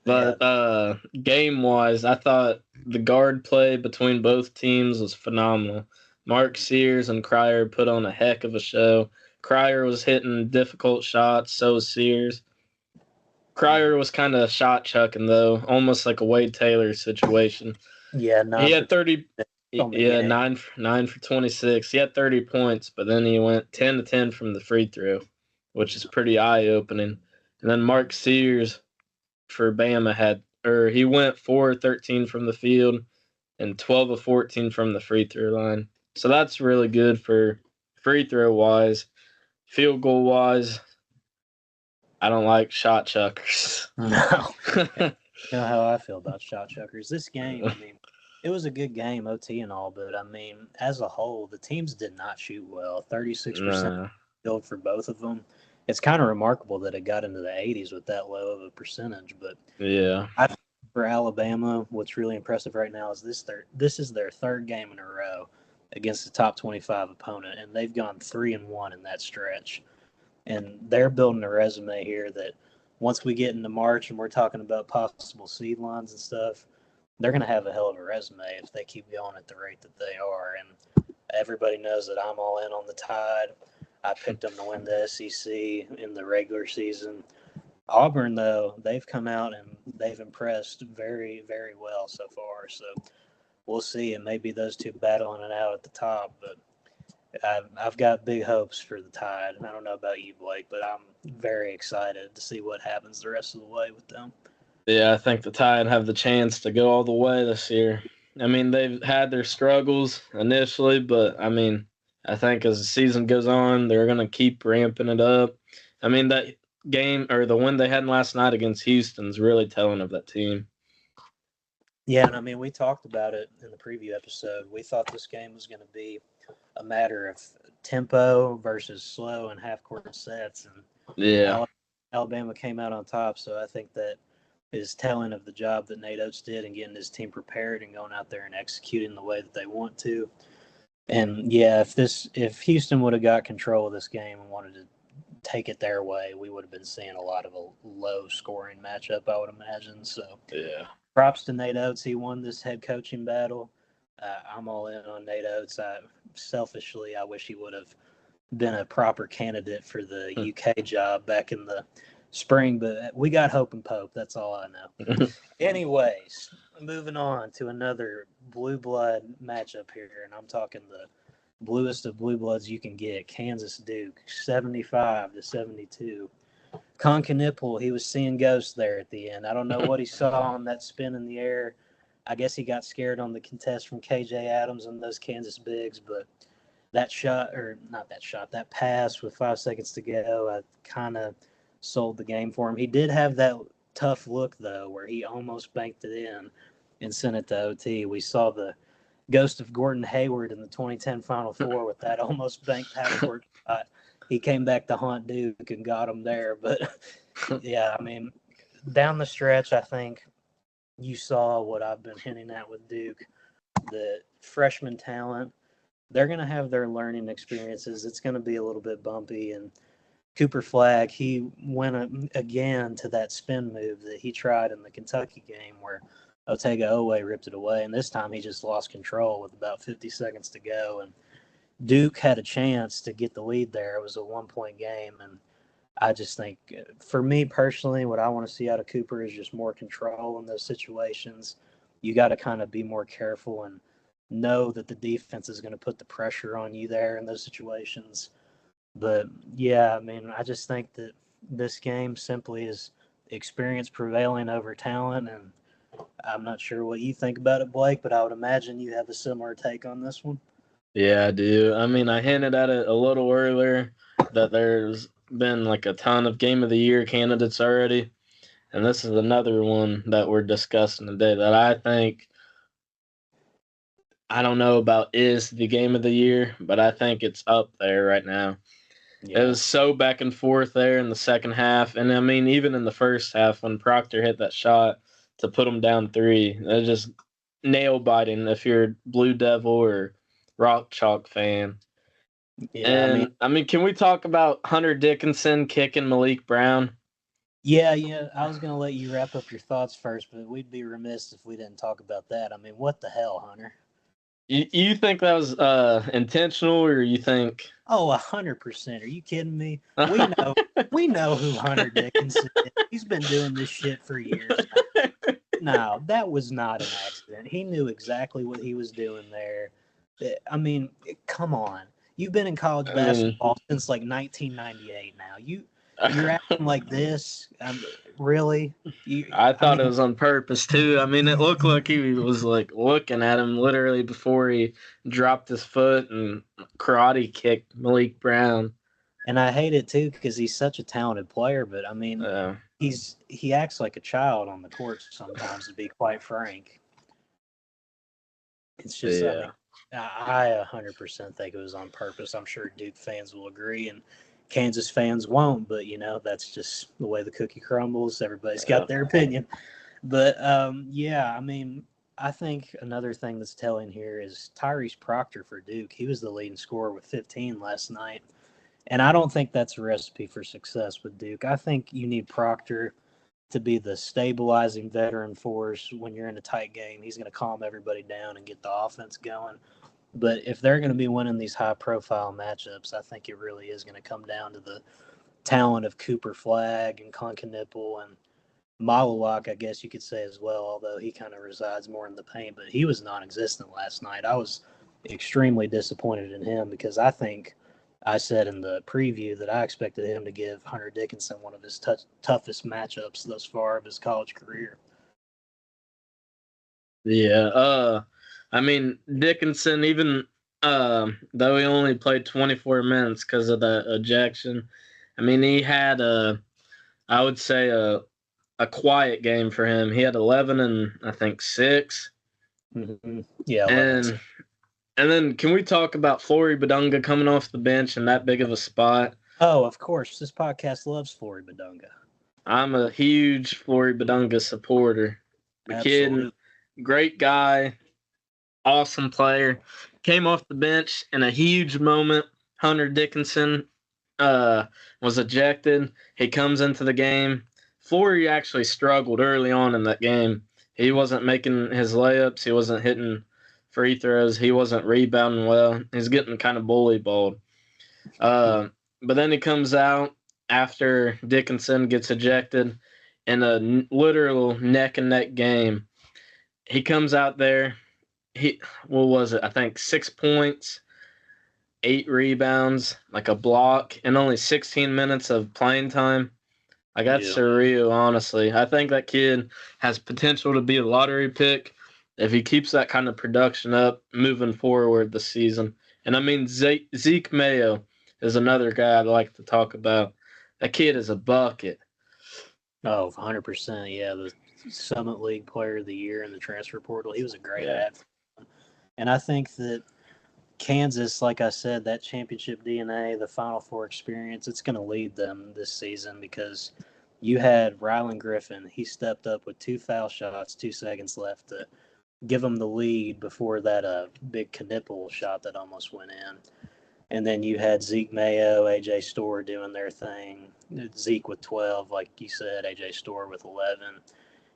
But game-wise, I thought the guard play between both teams was phenomenal. Mark Sears and Cryer put on a heck of a show. Cryer was hitting difficult shots, so was Sears. Cryer was kind of shot chucking though, almost like a Wade Taylor situation. Yeah, he had 30. Yeah, 9 for 26. He had 30 points, but then he went 10 to 10 from the free throw, which is pretty eye opening. And then Mark Sears for Bama he went 4 of 13 from the field and 12 of 14 from the free throw line. So that's really good for free throw wise. Field goal wise, I don't like shot chuckers. No. You know how I feel about shot chuckers. This game, I mean, it was a good game, OT and all, but I mean, as a whole, the teams did not shoot well. 36% field for both of them. It's kind of remarkable that it got into the 80s with that low of a percentage. But yeah, I think for Alabama, what's really impressive right now is this is their third game in a row against the top 25 opponent, and they've gone 3-1 in that stretch. And they're building a resume here that once we get into March and we're talking about possible seed lines and stuff, they're going to have a hell of a resume if they keep going at the rate that they are. And everybody knows that I'm all in on the Tide. I picked them to win the SEC in the regular season. Auburn, though, they've come out and they've impressed very, very well so far. So we'll see. It may be those two battling it out at the top, but I've got big hopes for the Tide. And I don't know about you, Blake, but I'm very excited to see what happens the rest of the way with them. Yeah, I think the Tide have the chance to go all the way this year. I mean, they've had their struggles initially, but I mean, I think as the season goes on, they're going to keep ramping it up. I mean, that game or the win they had last night against Houston's really telling of that team. Yeah, and I mean, we talked about it in the preview episode. We thought this game was going to be a matter of tempo versus slow and half-court sets. And yeah, Alabama came out on top, so I think that is telling of the job that Nate Oates did in getting his team prepared and going out there and executing the way that they want to. And yeah, if Houston would have got control of this game and wanted to take it their way, we would have been seeing a lot of a low scoring matchup, I would imagine. So yeah, props to Nate Oates. He won this head coaching battle. I'm all in on Nate Oates. Selfishly, I wish he would have been a proper candidate for the UK job back in the spring, but we got hope and Pope. That's all I know. Anyways, moving on to another blue blood matchup here, and I'm talking the bluest of blue bloods you can get. Kansas Duke, 75-72. Con Knipple, he was seeing ghosts there at the end. I don't know what he saw on that spin in the air. I guess he got scared on the contest from KJ Adams and those Kansas bigs, but that pass with 5 seconds to go, I kind of sold the game for him. He did have that tough look, though, where he almost banked it in and sent it to OT. We saw the ghost of Gordon Hayward in the 2010 Final Four with that almost banked half-court shot. He came back to haunt Duke and got him there. But, yeah, I mean, down the stretch, I think you saw what I've been hinting at with Duke. the freshman talent, they're going to have their learning experiences. It's going to be a little bit bumpy. And Cooper Flagg, he went again to that spin move that he tried in the Kentucky game where Otega Oweh ripped it away. And this time he just lost control with about 50 seconds to go. And Duke had a chance to get the lead there. It was a 1-point game. And I just think, for me personally, what I want to see out of Cooper is just more control in those situations. You got to kind of be more careful and know that the defense is going to put the pressure on you there in those situations. But yeah, I mean, I just think that this game simply is experience prevailing over talent. And I'm not sure what you think about it, Blake, but I would imagine you have a similar take on this one. Yeah, I do. I mean, I hinted at it a little earlier that there's been like a ton of Game of the Year candidates already. And this is another one that we're discussing today that I think, I don't know about is the Game of the Year, but I think it's up there right now. Yeah. It was so back and forth there in the second half. And I mean, even in the first half when Proctor hit that shot to put them down 3, it was just nail biting if you're a Blue Devil or Rock Chalk fan. Yeah, And I mean, can we talk about Hunter Dickinson kicking Malik Brown? Yeah. I was going to let you wrap up your thoughts first, but we'd be remiss if we didn't talk about that. I mean, what the hell, Hunter? You think that was intentional, or you think? Oh, 100%. Are you kidding me? We know who Hunter Dickinson is. He's been doing this shit for years now. No, that was not an accident. He knew exactly what he was doing there. I mean, come on. You've been in college basketball since like 1998 now. You're acting like this? Really? I thought it was on purpose too. I mean, it looked like he was like looking at him literally before he dropped his foot and karate kicked Malik Brown. And I hate it too because he's such a talented player. But I mean, he acts like a child on the court sometimes, to be quite frank. It's just, yeah. I 100% think it was on purpose. I'm sure Duke fans will agree, and Kansas fans won't. But that's just the way the cookie crumbles. Everybody's got their opinion. But yeah, I mean, I think another thing that's telling here is Tyrese Proctor for Duke. He was the leading scorer with 15 last night. And I don't think that's a recipe for success with Duke. I think you need Proctor to be the stabilizing veteran force when you're in a tight game. He's going to calm everybody down and get the offense going. But if they're going to be winning these high-profile matchups, I think it really is going to come down to the talent of Cooper Flagg and Conkanipple and Malawak, I guess you could say as well, although he kind of resides more in the paint. But he was non-existent last night. I was extremely disappointed in him because I think I said in the preview that I expected him to give Hunter Dickinson one of his toughest matchups thus far of his college career. Yeah. I mean, Dickinson, even though he only played 24 minutes because of the ejection, I mean, he had I would say a quiet game for him. He had 11 and I think 6. Mm-hmm. Yeah. 11. And then can we talk about Flory Badunga coming off the bench in that big of a spot? Oh, of course. This podcast loves Flory Badunga. I'm a huge Flory Badunga supporter. The Absolutely. kid, great guy, awesome player. Came off the bench in a huge moment. Hunter Dickinson was ejected. He comes into the game. Flory actually struggled early on in that game. He wasn't making his layups. He wasn't hitting free throws. He wasn't rebounding well. He's getting kind of bully balled. But then he comes out after Dickinson gets ejected in a literal neck and neck game. He comes out there. What was it? I think 6 points, 8 rebounds, like a block, and only 16 minutes of playing time. Like, that's surreal, honestly. I think that kid has potential to be a lottery pick if he keeps that kind of production up moving forward this season. And I mean, Zeke Mayo is another guy I'd like to talk about. That kid is a bucket. Oh, 100%. Yeah, the Summit League Player of the Year in the transfer portal. He was a great ad. And I think that Kansas, like I said, that championship DNA, the Final Four experience, it's going to lead them this season because you had Rylan Griffin. He stepped up with 2 foul shots, 2 seconds left to give them the lead before that big Knipple shot that almost went in. And then you had Zeke Mayo, AJ Storr doing their thing. Zeke with 12, like you said, AJ Storr with 11.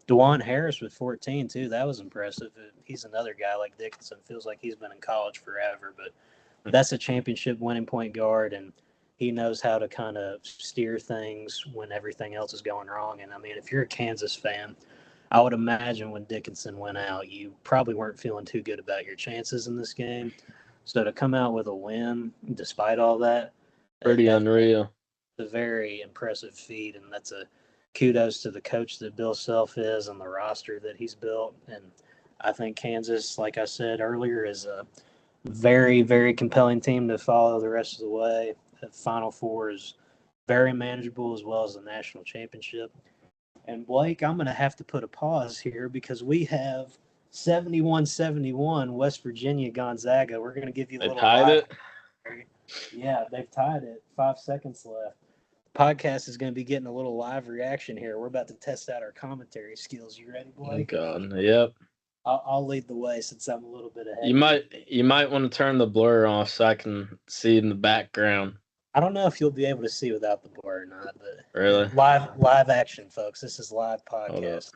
DeJuan Harris with 14, too. That was impressive. He's another guy like Dickinson. Feels like he's been in college forever, but that's a championship winning point guard, and he knows how to kind of steer things when everything else is going wrong. And, I mean, if you're a Kansas fan, I would imagine when Dickinson went out, you probably weren't feeling too good about your chances in this game. So to come out with a win, despite all that, Pretty unreal. A very impressive feat, and that's a kudos to the coach that Bill Self is and the roster that he's built. And I think Kansas, like I said earlier, is a very, very compelling team to follow the rest of the way. The Final Four is very manageable, as well as the national championship. And Blake, I'm going to have to put a pause here because we have 71-71 West Virginia Gonzaga. We're going to give you a They little tied it. Yeah, they've tied it. 5 seconds left. Podcast is going to be getting a little live reaction here. We're about to test out our commentary skills. You ready, Blake? Oh God, yep. I'll lead the way since I'm a little bit ahead. You might want to turn the blur off so I can see in the background. I don't know if you'll be able to see without the blur or not, but really live action, folks. This is live podcast.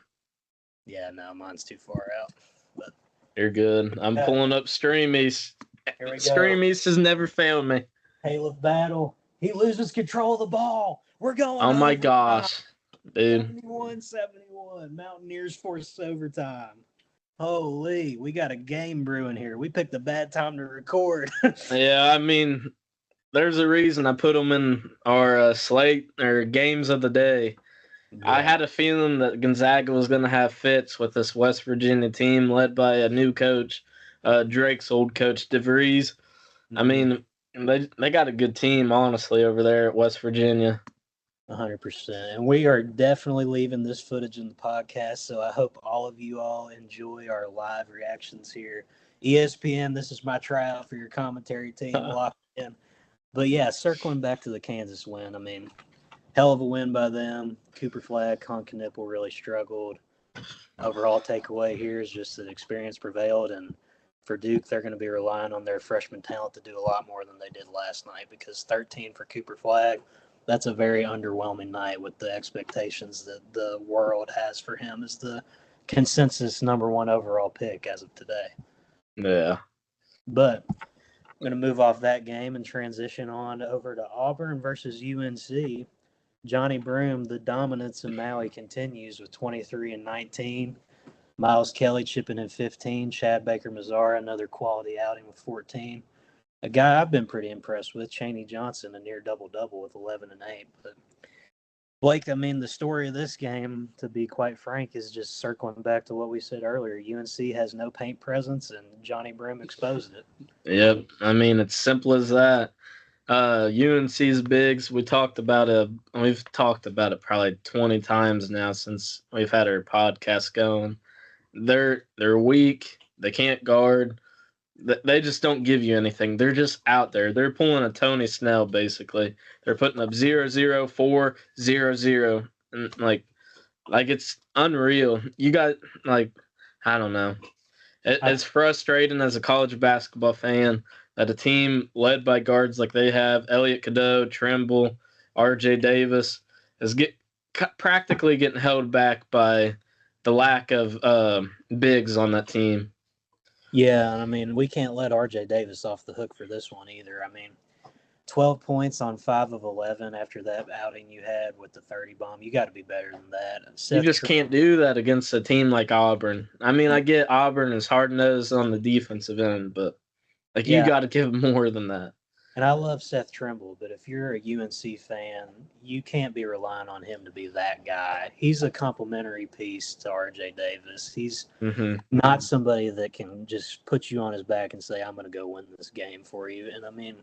Yeah, no, mine's too far out. But you're good. I'm pulling up Stream East. Here we go. Stream East has never failed me. Hail of battle. He loses control of the ball. We're going. Oh my gosh, dude. 71-71. Mountaineers force overtime. Holy, we got a game brewing here. We picked a bad time to record. Yeah, I mean, there's a reason I put them in our slate or games of the day. Yeah. I had a feeling that Gonzaga was going to have fits with this West Virginia team led by a new coach, Drake's old coach, DeVries. Mm-hmm. I mean, they got a good team, honestly, over there at West Virginia. 100%. And we are definitely leaving this footage in the podcast, so I hope all of you all enjoy our live reactions here. ESPN, this is my tryout for your commentary team. Lock in. But, yeah, circling back to the Kansas win, I mean, hell of a win by them. Cooper Flagg, Con Knipple really struggled. Overall takeaway here is just that experience prevailed, and for Duke, they're going to be relying on their freshman talent to do a lot more than they did last night because 13 for Cooper Flagg, that's a very underwhelming night with the expectations that the world has for him as the consensus number one overall pick as of today. Yeah. But I'm going to move off that game and transition on over to Auburn versus UNC. Johnny Broome, the dominance in Maui continues with 23 and 19. Miles Kelly chipping in 15. Chad Baker-Mazara, another quality outing with 14. A guy I've been pretty impressed with, Chaney Johnson, a near double-double with 11 and 8. But Blake, I mean, the story of this game, to be quite frank, is just circling back to what we said earlier. UNC has no paint presence, and Johnny Broome exposed it. Yep. I mean, it's simple as that. UNC's bigs, we've talked about it probably 20 times now since we've had our podcast going. They're weak. They can't guard. They just don't give you anything. They're just out there. They're pulling a Tony Snell, basically. They're putting up 0-0, 4, 0-0. And like it's unreal. You got, I don't know. It's frustrating as a college basketball fan that a team led by guards like they have, Elliot Cadeau, Trimble, R.J. Davis, is practically getting held back by the lack of bigs on that team. Yeah, I mean, we can't let R.J. Davis off the hook for this one either. I mean, 12 points on 5 of 11 after that outing you had with the 30 bomb. You got to be better than that. You just can't do that against a team like Auburn. I mean, I get Auburn is hard-nosed on the defensive end, but you got to give them more than that. And I love Seth Trimble, but if you're a UNC fan, you can't be relying on him to be that guy. He's a complementary piece to R.J. Davis. He's not somebody that can just put you on his back and say, I'm going to go win this game for you. And, I mean,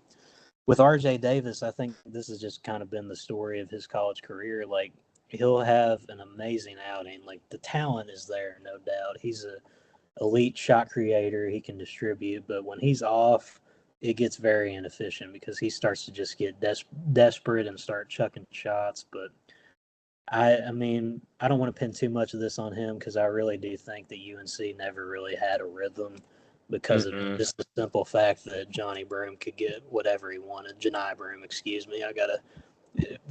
with R.J. Davis, I think this has just kind of been the story of his college career. Like, he'll have an amazing outing. Like, the talent is there, no doubt. He's an elite shot creator. He can distribute. But when he's off, it gets very inefficient because he starts to just get desperate and start chucking shots. But I mean, I don't want to pin too much of this on him because I really do think that UNC never really had a rhythm because of Mm-mm. just the simple fact that Johnny Broome could get whatever he wanted. Janai Broome, excuse me. I gotta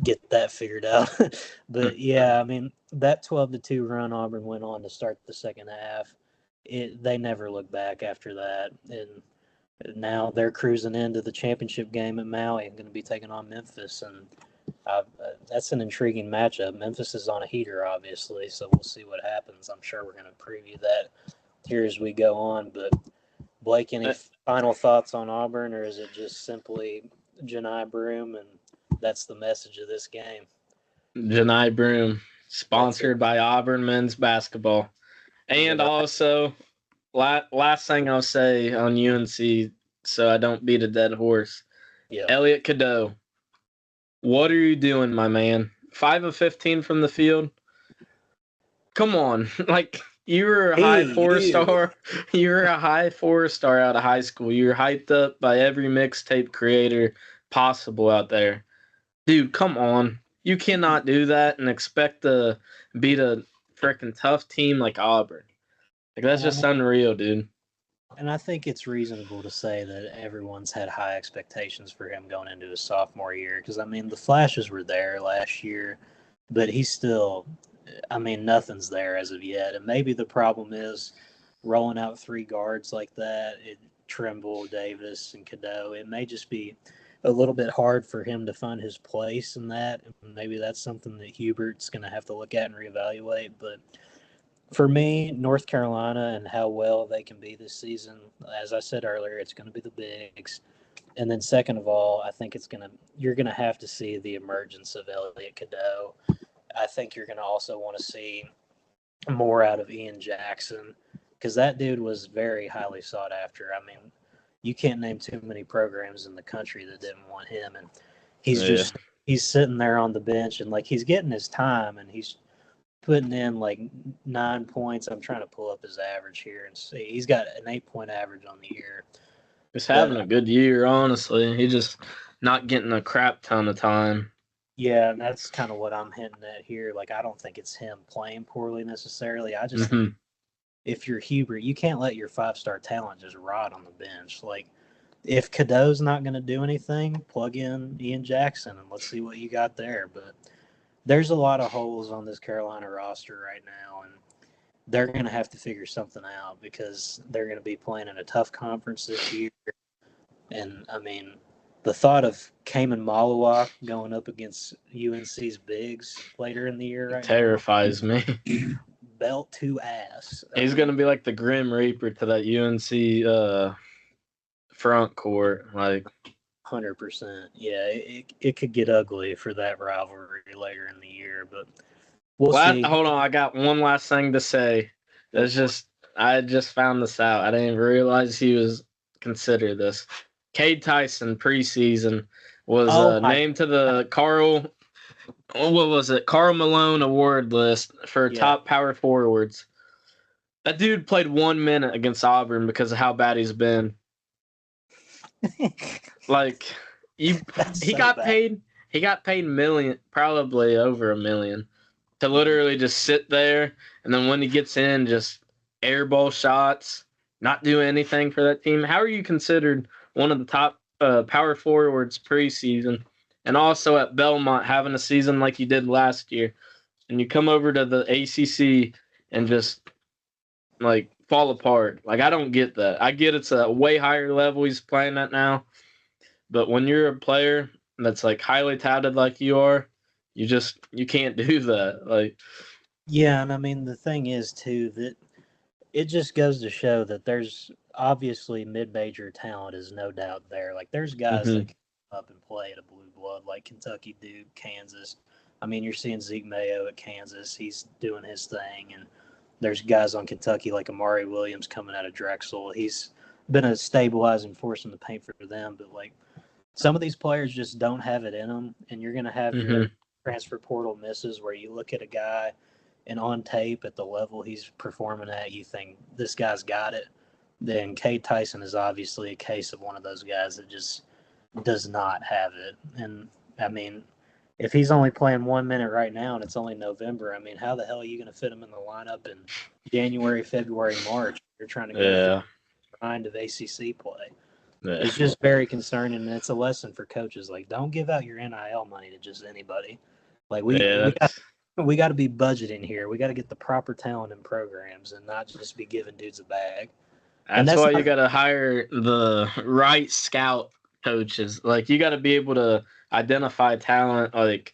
get that figured out. But yeah, I mean, that 12-2 run Auburn went on to start the second half. They never looked back after that, and now they're cruising into the championship game at Maui and going to be taking on Memphis, and that's an intriguing matchup. Memphis is on a heater, obviously, so we'll see what happens. I'm sure we're going to preview that here as we go on. But Blake, any final thoughts on Auburn, or is it just simply Janai Broome and that's the message of this game? Janai Broome, sponsored by Auburn men's basketball. And also, last thing I'll say on UNC, so I don't beat a dead horse. Yeah. Elliot Cadeau, what are you doing, my man? 5 of 15 from the field? Come on. Like, you were a high four-star. You were a high four-star out of high school. You were hyped up by every mixtape creator possible out there. Dude, come on. You cannot do that and expect to beat a freaking tough team like Auburn. Like, that's just unreal, dude. And I think it's reasonable to say that everyone's had high expectations for him going into his sophomore year because, I mean, the flashes were there last year, but he's still, I mean, nothing's there as of yet. And maybe the problem is rolling out three guards like that, Trimble, Davis, and Cadeau. It may just be a little bit hard for him to find his place in that. Maybe that's something that Hubert's going to have to look at and reevaluate. But for me, North Carolina and how well they can be this season, as I said earlier, it's going to be the bigs. And then second of all, I think you're going to have to see the emergence of Elliot Cadeau. I think you're going to also want to see more out of Ian Jackson because that dude was very highly sought after. I mean, you can't name too many programs in the country that didn't want him. And he's sitting there on the bench and like he's getting his time and he's putting in like 9 points. I'm trying to pull up his average here and see. He's got an 8-point average on the year. He's having a good year, honestly. He's just not getting a crap ton of time. Yeah, and that's kind of what I'm hinting at here. Like, I don't think it's him playing poorly necessarily. I just think if you're Hubert, you can't let your 5-star talent just rot on the bench. Like, if Cadeau's not going to do anything, plug in Ian Jackson and let's see what you got there. But there's a lot of holes on this Carolina roster right now, and they're going to have to figure something out because they're going to be playing in a tough conference this year. And, I mean, the thought of Kaman Malawak going up against UNC's bigs later in the year terrifies me. Belt to ass. He's going to be like the Grim Reaper to that UNC front court. Like, 100%. Yeah, it could get ugly for that rivalry later in the year, but we'll see. Hold on, I got one last thing to say. I just found this out. I didn't even realize he was considered this. Cade Tyson preseason was named to the Carl Malone Award list for top power forwards. That dude played 1 minute against Auburn because of how bad he's been. Like he got paid probably over $1 million to literally just sit there, and then when he gets in, just airball shots, not do anything for that team. How are you considered one of the top power forwards preseason, and also at Belmont having a season like you did last year, and you come over to the ACC and just like fall apart? Like, I don't get that. I get it's a way higher level he's playing at now, but when you're a player that's like highly touted like you are, you can't do that. Like, yeah, and I mean the thing is too that it just goes to show that there's obviously mid-major talent is no doubt there. Like there's guys that can come up and play at a blue blood like Kentucky, Duke, Kansas. I mean, you're seeing Zeke Mayo at Kansas. He's doing his thing, and there's guys on Kentucky like Amari Williams coming out of Drexel. He's been a stabilizing force in the paint for them, but like some of these players just don't have it in them, and you're going to have your transfer portal misses where you look at a guy and on tape at the level he's performing at, you think this guy's got it. Then Cade Tyson is obviously a case of one of those guys that just does not have it. And I mean, if he's only playing 1 minute right now and it's only November, I mean, how the hell are you going to fit him in the lineup in January, February, March? You're trying to go through Yeah. the grind of ACC play. Yeah. It's just very concerning, and it's a lesson for coaches. Like, don't give out your NIL money to just anybody. Like, we got to be budgeting here. We got to get the proper talent in programs and not just be giving dudes a bag. That's why you got to hire the right scout coaches. Like, you got to be able to identify talent, like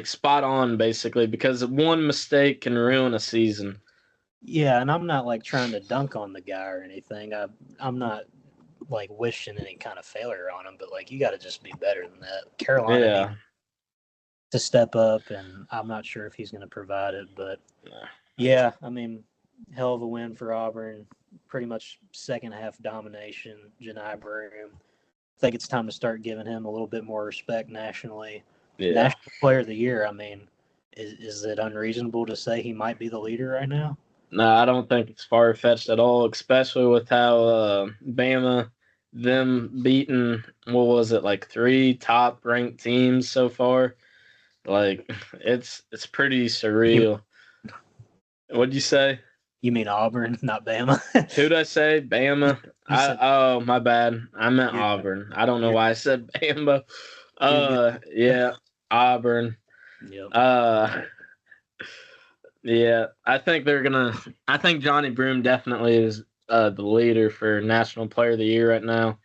spot on, basically, because one mistake can ruin a season. Yeah, and I'm not like trying to dunk on the guy or anything. I'm not like wishing any kind of failure on him, but like you got to just be better than that. Carolina needs to step up, and I'm not sure if he's going to provide it, but yeah, I mean, hell of a win for Auburn. Pretty much second half domination. Johni Broome. I think it's time to start giving him a little bit more respect nationally. Yeah. National Player of the Year. I mean, is it unreasonable to say he might be the leader right now? No, I don't think it's far fetched at all, especially with how Bama, them beating, what was it, like 3 top ranked teams so far. Like, it's pretty surreal. What'd you say? You mean Auburn, not Bama? Who'd I say? Bama? Oh, my bad. I meant Auburn. I don't know why I said Bama. Yeah, Auburn. Yep. Yeah, I think Johni Broome definitely is the leader for National Player of the Year right now.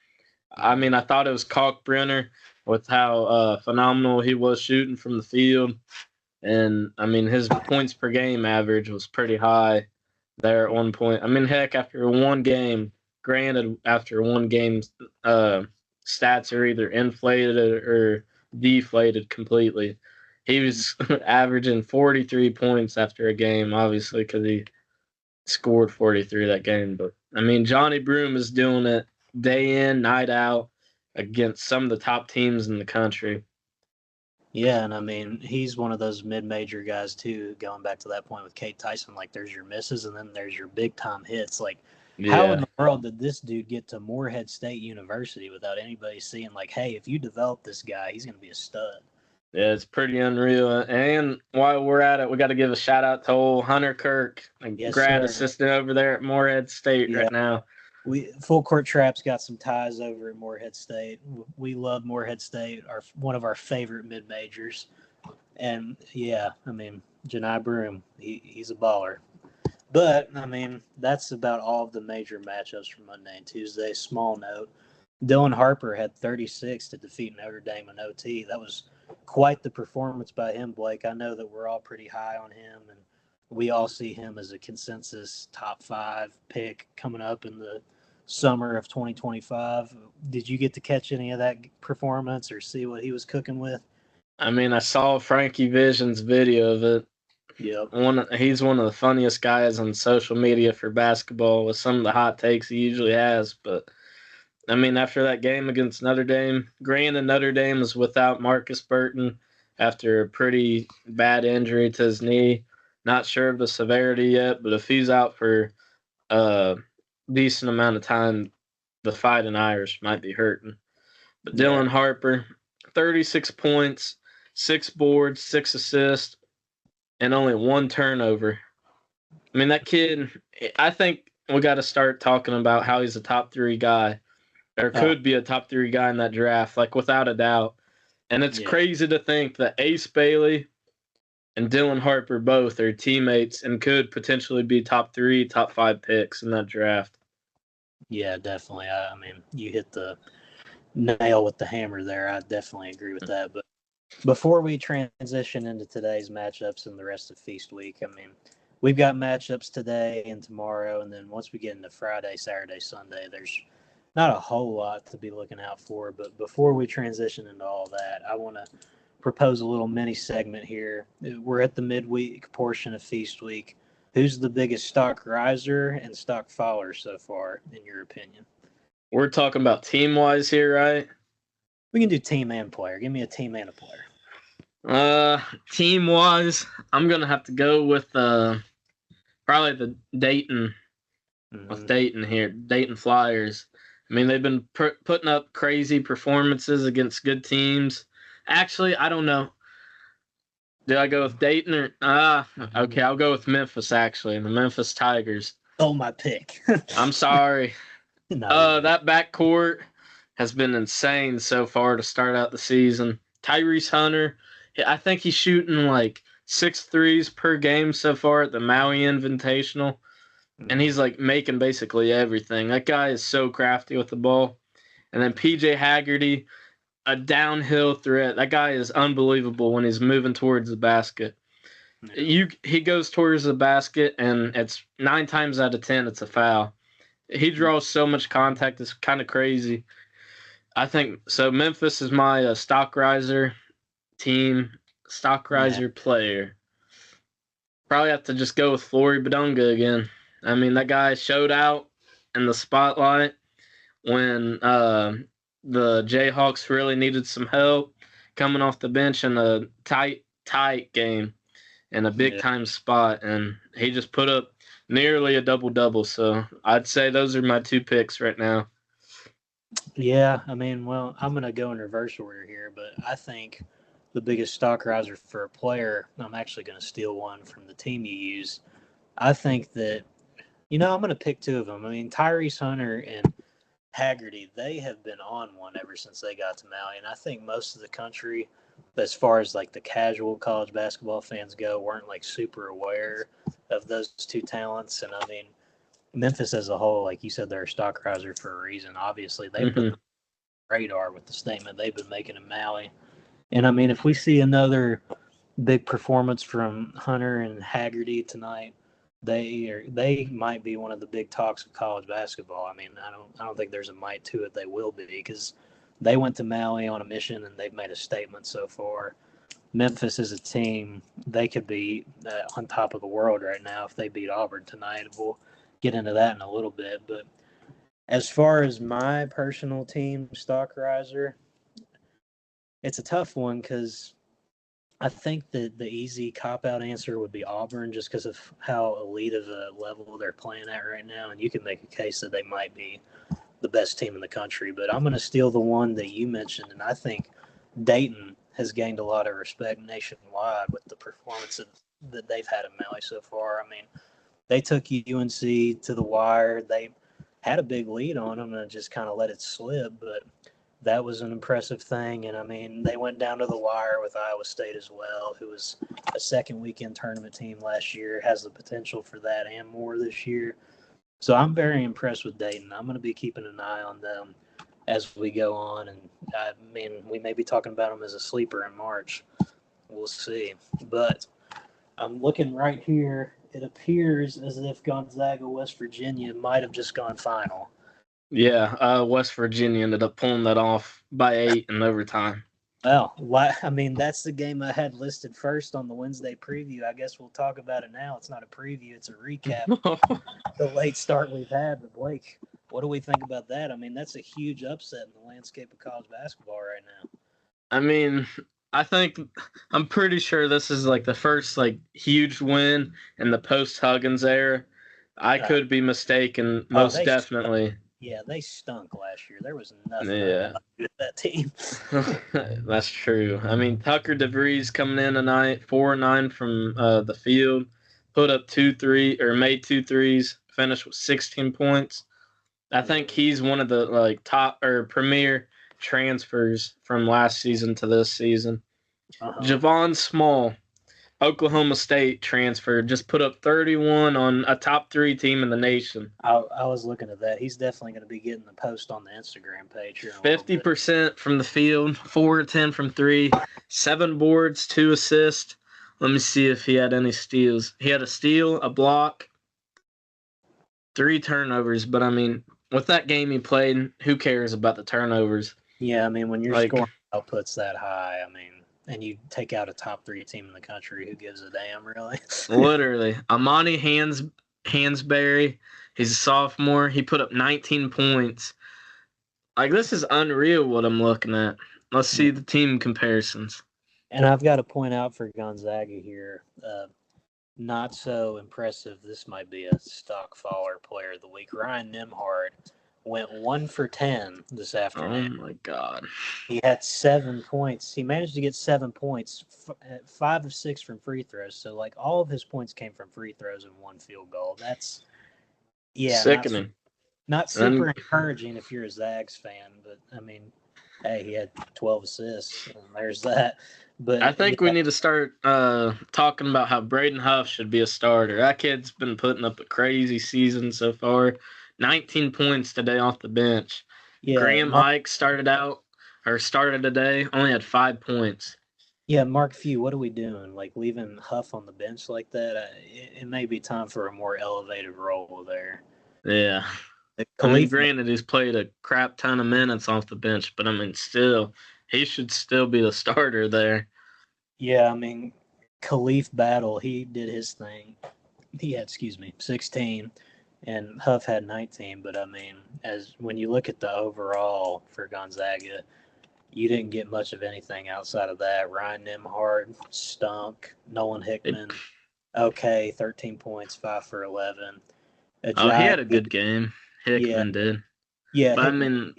I mean, I thought it was Kalkbrenner with how phenomenal he was shooting from the field. And, I mean, his points per game average was pretty high there at one point. I mean, heck, after one game, stats are either inflated or deflated completely. He was averaging 43 points after a game, obviously, because he scored 43 that game. But, I mean, Johni Broome is doing it day in, night out against some of the top teams in the country. Yeah, and I mean, he's one of those mid-major guys, too, going back to that point with Kate Tyson. Like, there's your misses, and then there's your big-time hits. Like, how in the world did this dude get to Morehead State University without anybody seeing, like, hey, if you develop this guy, he's going to be a stud? Yeah, it's pretty unreal. And while we're at it, we got to give a shout-out to old Hunter Kirk, grad assistant over there at Morehead State right now. Full Court Trap's got some ties over at Morehead State. We love Morehead State, one of our favorite mid-majors. And, yeah, I mean, Johni Broome, he's a baller. But, I mean, that's about all of the major matchups for Monday and Tuesday. Small note, Dylan Harper had 36 to defeat Notre Dame in OT. That was quite the performance by him, Blake. I know that we're all pretty high on him, and we all see him as a consensus top 5 pick coming up in the summer of 2025. Did you get to catch any of that performance or see what he was cooking with? I mean, I saw Frankie Vision's video of it. Yep. He's one of the funniest guys on social media for basketball with some of the hot takes he usually has. But, I mean, after that game against Notre Dame, granted Notre Dame is without Marcus Burton after a pretty bad injury to his knee. Not sure of the severity yet, but if he's out for a decent amount of time, the Fighting Irish might be hurting. But Dylan Harper, 36 points, 6 boards, 6 assists, and only 1 turnover. I mean, that kid, I think we got to start talking about how he's a top 3 guy, or could be a top 3 guy in that draft, like without a doubt. And it's crazy to think that Ace Bailey and Dylan Harper both are teammates and could potentially be top 3, top 5 picks in that draft. Yeah, definitely. I mean, you hit the nail with the hammer there. I definitely agree with that. But before we transition into today's matchups and the rest of Feast Week, I mean, we've got matchups today and tomorrow, and then once we get into Friday, Saturday, Sunday, there's not a whole lot to be looking out for. But before we transition into all that, I want to propose a little mini segment here. We're at the midweek portion of Feast Week. Who's the biggest stock riser and stock faller so far, in your opinion? We're talking about team-wise here, right? We can do team and player. Give me a team and a player. Team-wise, I'm going to have to go with probably the Dayton. With Dayton here, Dayton Flyers. I mean, they've been putting up crazy performances against good teams, Actually, I don't know. Did I go with Dayton or okay, I'll go with Memphis actually, the Memphis Tigers. Oh, my pick. I'm sorry. No, That backcourt has been insane so far to start out the season. Tyrese Hunter, I think he's shooting like 6 threes per game so far at the Maui Invitational, and he's like making basically everything. That guy is so crafty with the ball. And then PJ Haggerty, a downhill threat. That guy is unbelievable when he's moving towards the basket. He goes towards the basket, and it's 9 times out of 10 it's a foul. He draws so much contact, it's kind of crazy. I think so. Memphis is my stock riser team, stock riser player. Probably have to just go with Flory Badunga again. I mean, that guy showed out in the spotlight when the Jayhawks really needed some help coming off the bench in a tight game in a big-time spot, and he just put up nearly a double-double. So I'd say those are my 2 picks right now. Yeah, I mean, well, I'm going to go in reverse order here, but I think the biggest stock riser for a player, I'm actually going to steal one from the team you use. I think that, I'm going to pick 2 of them. I mean, Tyrese Hunter and Haggerty, they have been on one ever since they got to Maui. And I think most of the country, as far as like the casual college basketball fans go, weren't like super aware of those 2 talents. And I mean, Memphis as a whole, like you said, they're a stock riser for a reason. Obviously, they put them on the radar with the statement they've been making in Maui. And I mean, if we see another big performance from Hunter and Haggerty tonight, they might be one of the big talks of college basketball. I mean, I don't think there's a might to it. They will be because they went to Maui on a mission and they've made a statement so far. Memphis is a team they could be on top of the world right now if they beat Auburn tonight. We'll get into that in a little bit, but as far as my personal team stock riser, it's a tough one because I think that the easy cop-out answer would be Auburn just because of how elite of a level they're playing at right now, and you can make a case that they might be the best team in the country. But I'm going to steal the one that you mentioned, and I think Dayton has gained a lot of respect nationwide with the performances that they've had in Maui so far. I mean, they took UNC to the wire. They had a big lead on them and just kind of let it slip, but that was an impressive thing. And I mean, they went down to the wire with Iowa State as well, who was a second weekend tournament team last year, has the potential for that and more this year. So I'm very impressed with Dayton. I'm going to be keeping an eye on them as we go on. And I mean, we may be talking about them as a sleeper in March. We'll see. But I'm looking right here. It appears as if Gonzaga, West Virginia might have just gone final. Yeah, West Virginia ended up pulling that off by 8 in overtime. Well, I mean, that's the game I had listed first on the Wednesday preview. I guess we'll talk about it now. It's not a preview, it's a recap. The late start we've had. But, Blake, what do we think about that? I mean, that's a huge upset in the landscape of college basketball right now. I mean, I'm pretty sure this is like the first like huge win in the post-Huggins era. I could be mistaken, most definitely. Yeah, they stunk last year. There was nothing with that team. That's true. I mean, Tucker DeVries coming in tonight, 4-9 from the field, put up made 2 threes, finished with 16 points. I think he's one of the like top or premier transfers from last season to this season. Javon Small, Oklahoma State transfer, just put up 31 on a top 3 team in the nation. I was looking at that. He's definitely going to be getting the post on the Instagram page here. 50% from the field, 4 of 10 from 3, 7 boards, 2 assists. Let me see if he had any steals. He had a steal, a block, 3 turnovers. But, I mean, with that game he played, who cares about the turnovers? Yeah, I mean, when your scoring output's that high, I mean, and you take out a top 3 team in the country, who gives a damn, really? Literally. Amani Hansberry, he's a sophomore. He put up 19 points. Like, this is unreal what I'm looking at. Let's see the team comparisons. And I've got to point out for Gonzaga here, not so impressive. This might be a stock faller player of the week. Ryan Nembhard went 1 for 10 this Oh afternoon. my God. He had 7 points. He managed to get 7 points, 5 of 6 from free throws. So, like, all of his points came from free throws and 1 field goal. That's, yeah, Sickening. not super encouraging if you're a Zags fan. But, I mean, hey, he had 12 assists, and there's that. But I think we need to start talking about how Braden Huff should be a starter. That kid's been putting up a crazy season so far. 19 points today off the bench. yeah, Graham Ike started today, only had 5 points. Yeah, Mark Few, what are we doing? Like leaving Huff on the bench like that? It may be time for a more elevated role there. Yeah. I mean, granted, he's played a crap ton of minutes off the bench, but I mean, still, he should still be the starter there. Yeah, I mean, Khalif Battle, he did his thing. He had, 16, and Huff had 19. But I mean, as when you look at the overall for Gonzaga, you didn't get much of anything outside of that. Ryan Nimhard stunk. Nolan Hickman, okay, 13 points, 5 for 11. Oh, he had a good game. Hickman did. Yeah, but I mean,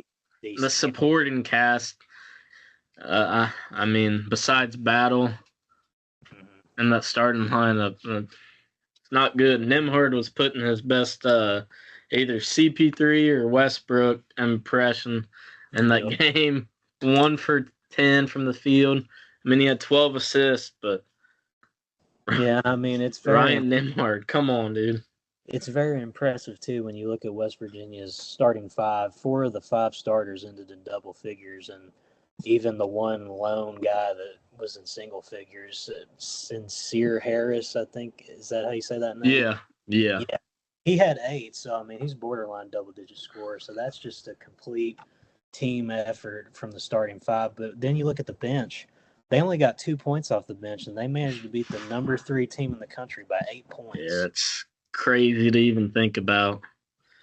the supporting cast. I mean, besides Battle and that starting lineup, it's not good. Nimhard was putting his best either CP3 or Westbrook impression in that game. 1 for 10 from the field. I mean, he had 12 assists, but yeah, I mean, it's Ryan Nimhard. Come on, dude. It's very impressive too when you look at West Virginia's starting 5. 4 of the 5 starters ended in double figures, and even the one lone guy that was in single figures, Sincere Harris, I think, is that how you say that name? Yeah. He had 8, so I mean he's borderline double-digit scorer. So that's just a complete team effort from the starting 5. But then you look at the bench. They only got 2 points off the bench, and they managed to beat the number 3 team in the country by 8 points. Yeah, it's crazy to even think about.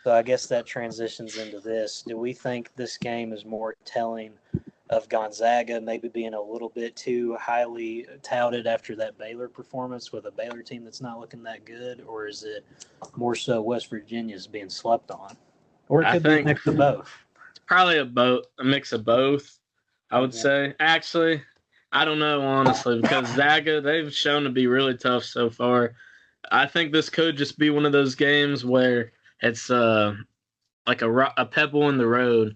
So I guess that transitions into this. Do we think this game is more telling of Gonzaga maybe being a little bit too highly touted after that Baylor performance with a Baylor team that's not looking that good, or is it more so West Virginia's being slept on? Or it could be a mix of both. It's probably a mix of both, I would say. Actually, I don't know, honestly, because Zaga, they've shown to be really tough so far. I think this could just be one of those games where it's like a pebble in the road.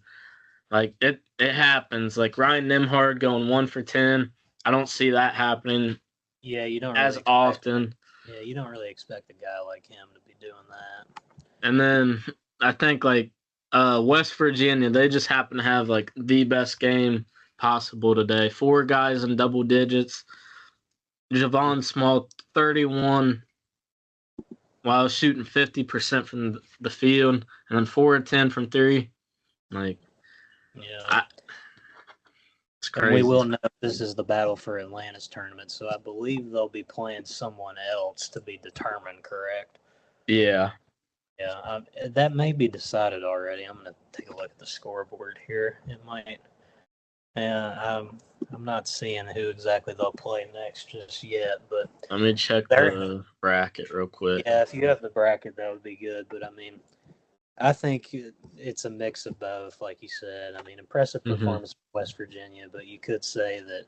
Like, it happens. Like, Ryan Nimhard going 1 for 10. I don't see that happening you don't as often. Yeah, you don't really expect a guy like him to be doing that. And then I think, like, West Virginia, they just happen to have, like, the best game possible today. 4 guys in double digits. Javon Small, 31, while shooting 50% from the field, and then 4 of 10 from 3. Like, yeah. It's crazy. And we will know this is the Battle for Atlantis tournament, so I believe they'll be playing someone else to be determined, correct? Yeah. Yeah, that may be decided already. I'm going to take a look at the scoreboard here. It might. Yeah, I'm not seeing who exactly they'll play next just yet, but let me check the bracket real quick. Yeah, if you have the bracket, that would be good. But I mean, I think it's a mix of both, like you said. I mean, impressive performance from West Virginia, but you could say that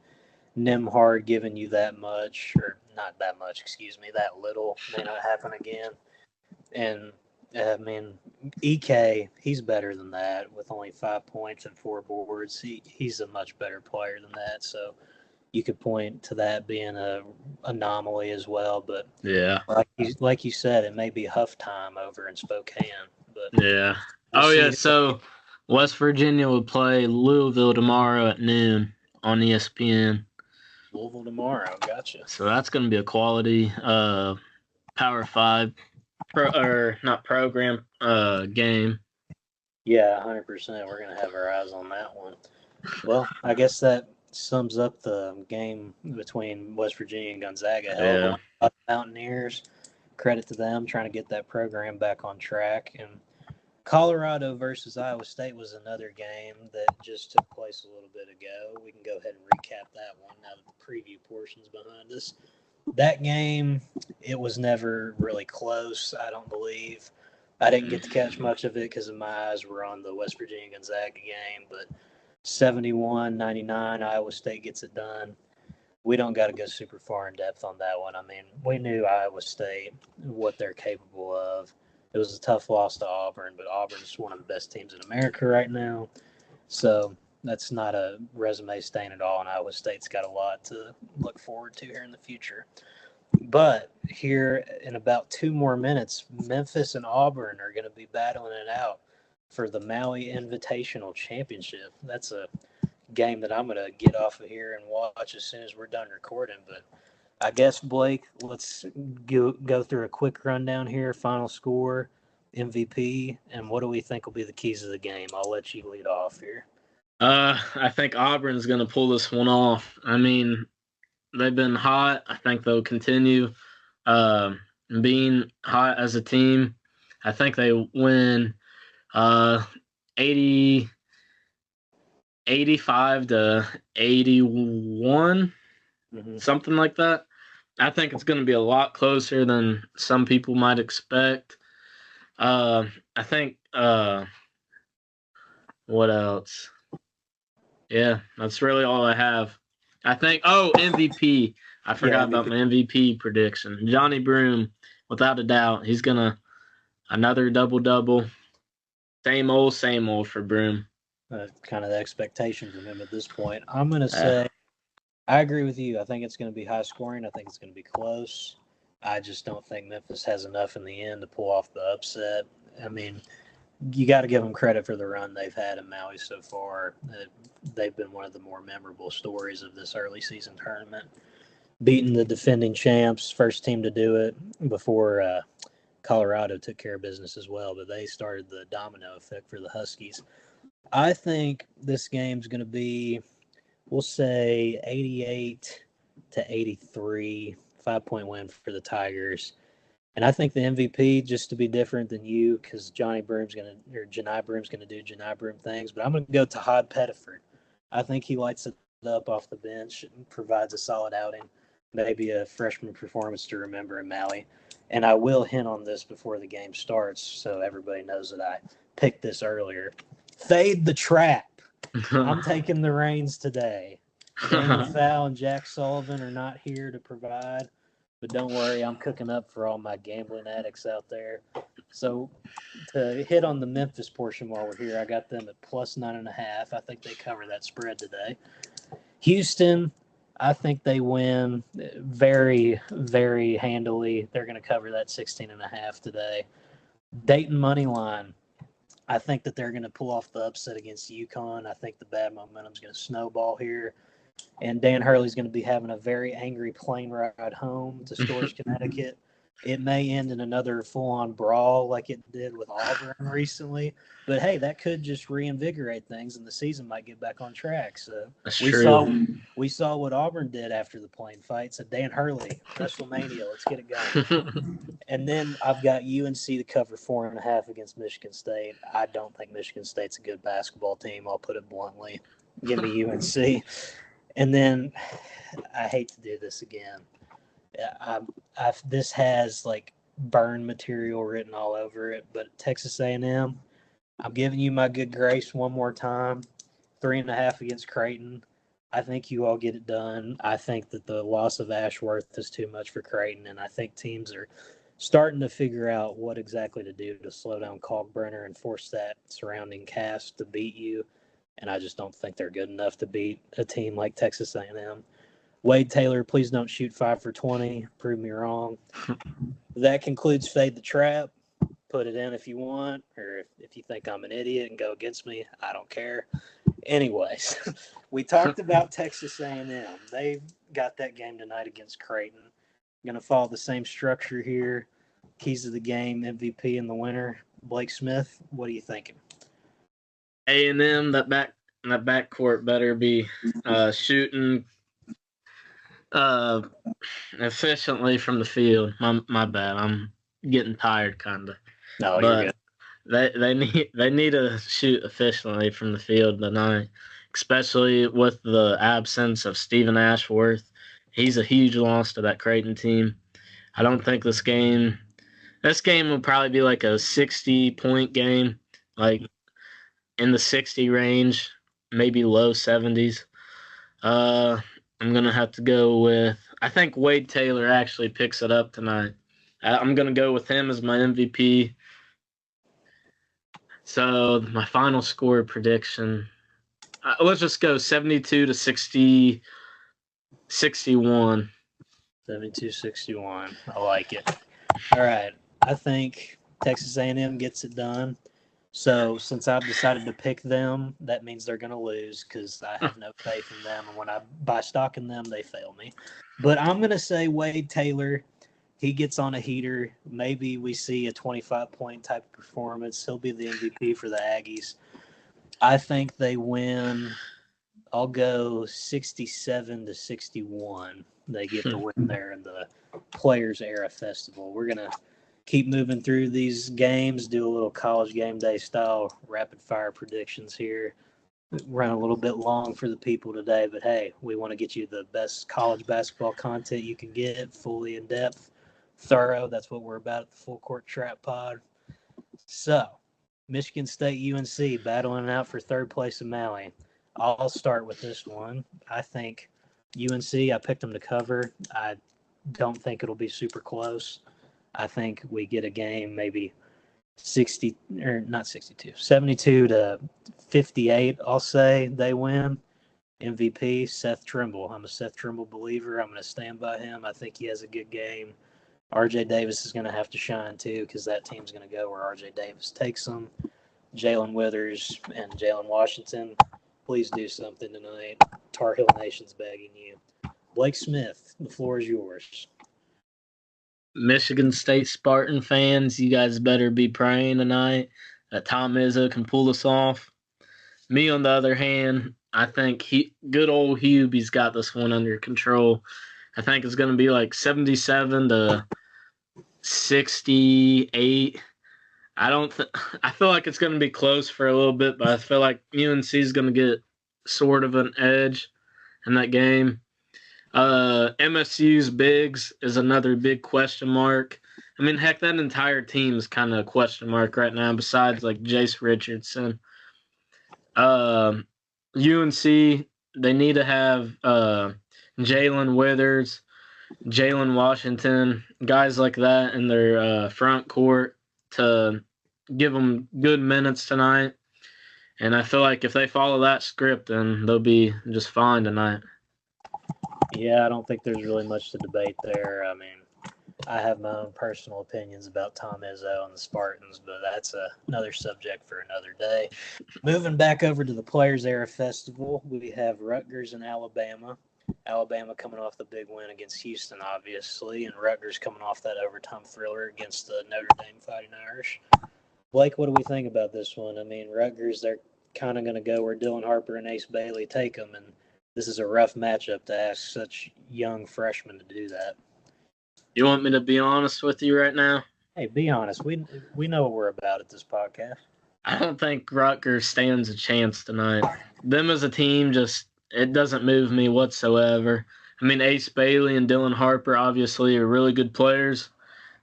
Nimhard giving you that much, or not that much, that little may not happen again. And I mean, EK, he's better than that with only 5 points and 4 boards. He's a much better player than that. So you could point to that being a anomaly as well. But yeah, like you said, it may be Huff time over in Spokane. But yeah. So West Virginia will play Louisville tomorrow at noon on ESPN. Louisville tomorrow, gotcha. So that's going to be a quality Power 5 program game. Yeah, 100%. We're going to have our eyes on that one. Well, I guess that sums up the game between West Virginia and Gonzaga. Mountaineers, credit to them trying to get that program back on track. And Colorado versus Iowa State was another game that just took place a little bit ago. We can go ahead and recap that one now that the preview portion's behind us. That game, it was never really close, I don't believe. I didn't get to catch much of it because my eyes were on the West Virginia Gonzaga game, but 71-99, Iowa State gets it done. We don't got to go super far in depth on that one. I mean, we knew Iowa State, what they're capable of. It was a tough loss to Auburn, but Auburn's one of the best teams in America right now. So that's not a resume stain at all, and Iowa State's got a lot to look forward to here in the future. But here in about 2 more minutes, Memphis and Auburn are going to be battling it out for the Maui Invitational Championship. That's a game that I'm going to get off of here and watch as soon as we're done recording. But I guess, Blake, let's go through a quick rundown here. Final score, MVP, and what do we think will be the keys of the game? I'll let you lead off here. I think Auburn's going to pull this one off. I mean, they've been hot. I think they'll continue being hot as a team. I think they win 85 to 81, something like that. I think it's going to be a lot closer than some people might expect. I think what else? Yeah, that's really all I have. I think, MVP. I forgot about my MVP prediction. Johnny Broome, without a doubt, he's going to another double-double. Same old for Broome. Kind of the expectation from him at this point. I'm going to say, I agree with you. I think it's going to be high scoring. I think it's going to be close. I just don't think Memphis has enough in the end to pull off the upset. I mean, you got to give them credit for the run they've had in Maui so far. They've been one of the more memorable stories of this early season tournament. Beating the defending champs, first team to do it before Colorado took care of business as well, but they started the domino effect for the Huskies. I think this game's going to be, we'll say 88-83, 5-point win for the Tigers. And I think the MVP, just to be different than you, because Janai Broome's going to do Janai Broome things, but I'm going to go to Todd Pettiford. I think he lights it up off the bench and provides a solid outing, maybe a freshman performance to remember in Maui. And I will hint on this before the game starts so everybody knows that I picked this earlier. Fade the trap. I'm taking the reins today. Daniel Fowl and Jack Sullivan are not here to provide. But don't worry, I'm cooking up for all my gambling addicts out there. So to hit on the Memphis portion while we're here, I got them at plus 9.5. I think they cover that spread today. Houston, I think they win very, very handily. They're going to cover that 16.5 today. Dayton money line, I think that they're going to pull off the upset against UConn. I think the bad momentum is going to snowball here. And Dan Hurley's going to be having a very angry plane ride home to Storrs, Connecticut. It may end in another full-on brawl like it did with Auburn recently. But, hey, that could just reinvigorate things, and the season might get back on track. So we saw what Auburn did after the plane fight. So, Dan Hurley, WrestleMania, let's get it going. And then I've got UNC to cover 4.5 against Michigan State. I don't think Michigan State's a good basketball team. I'll put it bluntly. Give me UNC. And then I hate to do this again. This has like burn material written all over it, but Texas A&M, I'm giving you my good grace one more time. 3.5 against Creighton. I think you all get it done. I think that the loss of Ashworth is too much for Creighton, and I think teams are starting to figure out what exactly to do to slow down Kalkbrenner and force that surrounding cast to beat you. And I just don't think they're good enough to beat a team like Texas A&M. Wade Taylor, please don't shoot 5 for 20. Prove me wrong. That concludes Fade the Trap. Put it in if you want, or if you think I'm an idiot and go against me, I don't care. Anyways, we talked about Texas A&M. They've got that game tonight against Creighton. Going to follow the same structure here. Keys of the game, MVP and the winner. Blake Smith, what are you thinking? A&M, that backcourt better be shooting efficiently from the field. My bad. I'm getting tired, kinda. No, you're good. They need to shoot efficiently from the field tonight, especially with the absence of Stephen Ashworth. He's a huge loss to that Creighton team. I don't think this game This game will probably be like a 60-point game, like in the 60 range, maybe low 70s. I'm going to have to go with, I think Wade Taylor actually picks it up tonight. I'm going to go with him as my MVP. So my final score prediction, let's just go 72 to 60, 61. 72-61. I like it. All right. I think Texas A&M gets it done. So since I've decided to pick them, that means they're going to lose because I have no faith in them. And when I buy stock in them, they fail me. But I'm going to say Wade Taylor. He gets on a heater. Maybe we see a 25-point type of performance. He'll be the MVP for the Aggies. I think they win. I'll go 67 to 61. They get the win there in the Players Era Festival. We're going to keep moving through these games, do a little college game day style rapid fire predictions here. Run a little bit long for the people today, but hey, we want to get you the best college basketball content you can get, fully in depth, thorough. That's what we're about at the Full Court Trap Pod. So, Michigan State UNC battling out for third place in Maui. I'll start with this one. I think UNC, I picked them to cover. I don't think it'll be super close. I think we get a game maybe 60 or not 62, 72 to 58. I'll say they win. MVP Seth Trimble. I'm a Seth Trimble believer. I'm going to stand by him. I think he has a good game. RJ Davis is going to have to shine too because that team's going to go where RJ Davis takes them. Jalen Withers and Jalen Washington, please do something tonight. Tar Heel Nation's begging you. Blake Smith, the floor is yours. Michigan State Spartan fans, you guys better be praying tonight that Tom Izzo can pull this off. Me, on the other hand, I think good old Hubie's got this one under control. I think it's going to be like 77 to 68. I feel like it's going to be close for a little bit, but I feel like UNC is going to get sort of an edge in that game. MSU's bigs is another big question mark. I mean, heck, that entire team is kind of a question mark right now, besides like Jace Richardson. UNC, they need to have Jalen Withers, Jalen Washington, guys like that in their front court to give them good minutes tonight. And I feel like if they follow that script, then they'll be just fine tonight. Yeah, I don't think there's really much to debate there. I mean, I have my own personal opinions about Tom Izzo and the Spartans, but that's another subject for another day. Moving back over to the Players Era Festival, we have Rutgers and Alabama. Alabama coming off the big win against Houston, obviously, and Rutgers coming off that overtime thriller against the Notre Dame Fighting Irish. Blake, what do we think about this one? I mean, Rutgers, they're kind of going to go where Dylan Harper and Ace Bailey take them, and this is a rough matchup to ask such young freshmen to do that. You want me to be honest with you right now? Hey, be honest. We know what we're about at this podcast. I don't think Rutgers stands a chance tonight. Them as a team, it doesn't move me whatsoever. I mean, Ace Bailey and Dylan Harper obviously are really good players.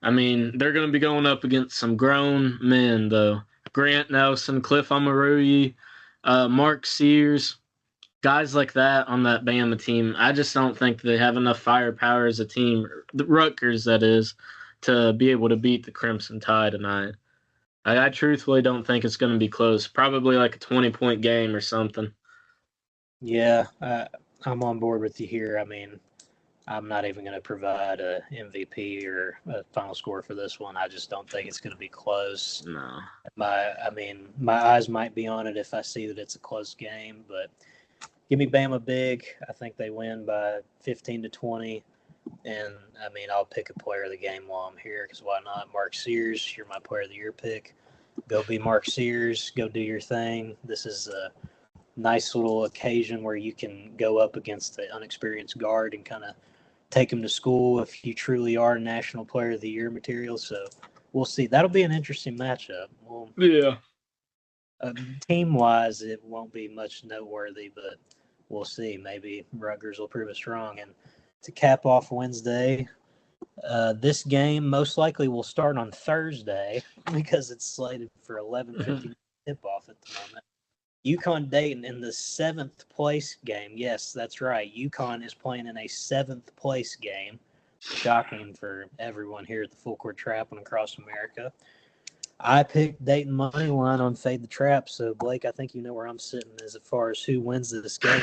I mean, they're going to be going up against some grown men, though. Grant Nelson, Cliff Omoruyi, Mark Sears, guys like that on that Bama team. I just don't think they have enough firepower as a team, the Rutgers, that is, to be able to beat the Crimson Tide tonight. I truthfully don't think it's going to be close. Probably like a 20-point game or something. Yeah, I'm on board with you here. I mean, I'm not even going to provide a MVP or a final score for this one. I just don't think it's going to be close. No. My eyes might be on it if I see that it's a close game, but give me Bama big. I think they win by 15 to 20. And, I mean, I'll pick a player of the game while I'm here because why not? Mark Sears, you're my player of the year pick. Go be Mark Sears. Go do your thing. This is a nice little occasion where you can go up against the unexperienced guard and kind of take him to school if you truly are National Player of the Year material. So we'll see. That'll be an interesting matchup. Yeah. Team-wise, it won't be much noteworthy, but we'll see. Maybe Rutgers will prove us wrong. And to cap off Wednesday, This game most likely will start on Thursday because it's slated for 11:50 tip-off at the moment. UConn Dayton in the 7th place game. Yes, that's right. UConn is playing in a 7th place game. Shocking for everyone here at the Full Court Trap and across America. I picked Dayton money line on Fade the Trap, so Blake, I think you know where I'm sitting as far as who wins this game.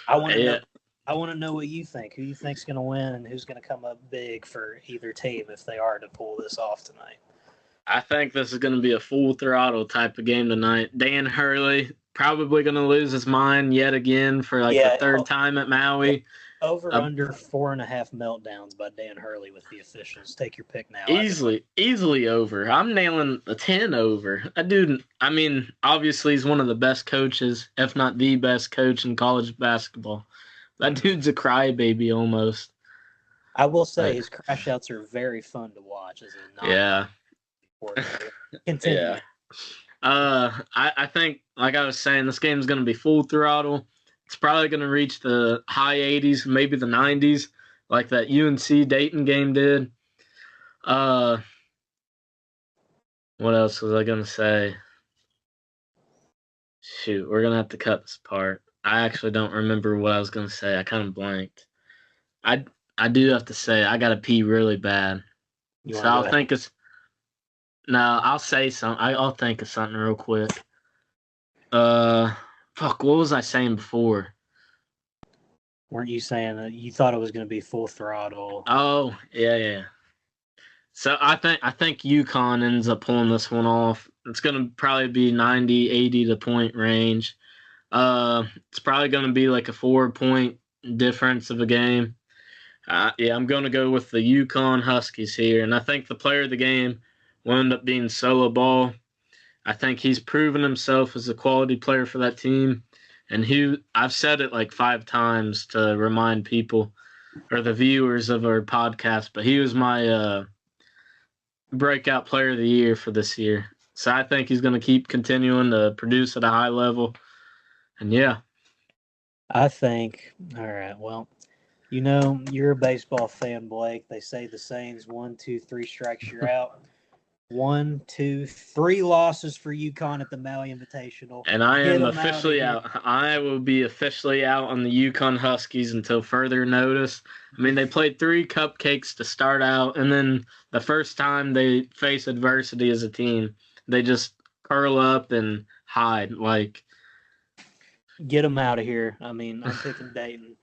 I want to know. I want to know what you think. Who you think's going to win, and who's going to come up big for either team if they are to pull this off tonight. I think this is going to be a full throttle type of game tonight. Dan Hurley probably going to lose his mind yet again for the third time at Maui. Over under 4.5 meltdowns by Dan Hurley with the officials. Take your pick now. Easily over. I'm nailing a 10 over. That dude, I mean, obviously he's one of the best coaches, if not the best coach in college basketball. That dude's a crybaby almost. I will say his crash outs are very fun to watch as a Continue. Yeah. I think, like I was saying, this game's going to be full throttle. It's probably going to reach the high 80s, maybe the 90s, like that UNC Dayton game did. What else was I going to say? Shoot, we're going to have to cut this part. I actually don't remember what I was going to say. I kind of blanked. I do have to say, I got to pee really bad. So I'll think it's... No, I'll say something. I'll think of something real quick. Fuck, what was I saying before? Weren't you saying that you thought it was going to be full throttle? Oh, yeah. So I think UConn ends up pulling this one off. It's going to probably be 90, 80 to point range. It's probably going to be like a 4-point difference of a game. I'm going to go with the UConn Huskies here, and I think the player of the game will end up being Solo Ball. I think he's proven himself as a quality player for that team, and I've said it like 5 times to remind people or the viewers of our podcast, but he was my breakout player of the year for this year. So I think he's going to keep continuing to produce at a high level, and yeah. I think, all right, well, you know, you're a baseball fan, Blake. They say the saying's 1, 2, 3 strikes, you're out. 1, 2, 3 losses for UConn at the Maui Invitational. And I am officially out. I will be officially out on the UConn Huskies until further notice. I mean, they played 3 cupcakes to start out, and then the first time they face adversity as a team, they just curl up and hide. Get them out of here. I mean, I'm picking Dayton.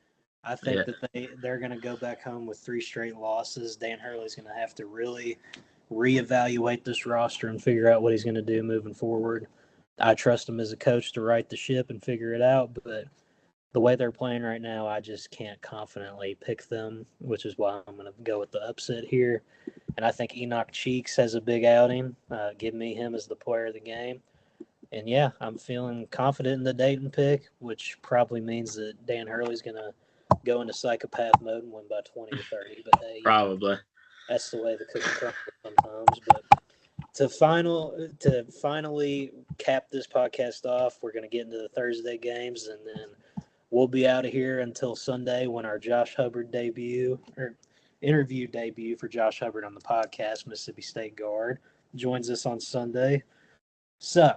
I think that they're going to go back home with 3 straight losses. Dan Hurley's going to have to really reevaluate this roster and figure out what he's going to do moving forward. I trust him as a coach to right the ship and figure it out, but the way they're playing right now, I just can't confidently pick them, which is why I'm going to go with the upset here. And I think Enoch Cheeks has a big outing. Give me him as the player of the game. And, yeah, I'm feeling confident in the Dayton pick, which probably means that Dan Hurley's going to go into psychopath mode and win by 20 or 30. But hey, probably. That's the way the cookie crumbles sometimes. But to finally cap this podcast off, we're going to get into the Thursday games, and then we'll be out of here until Sunday when our Josh Hubbard interview debut for Josh Hubbard on the podcast, Mississippi State guard, joins us on Sunday. So,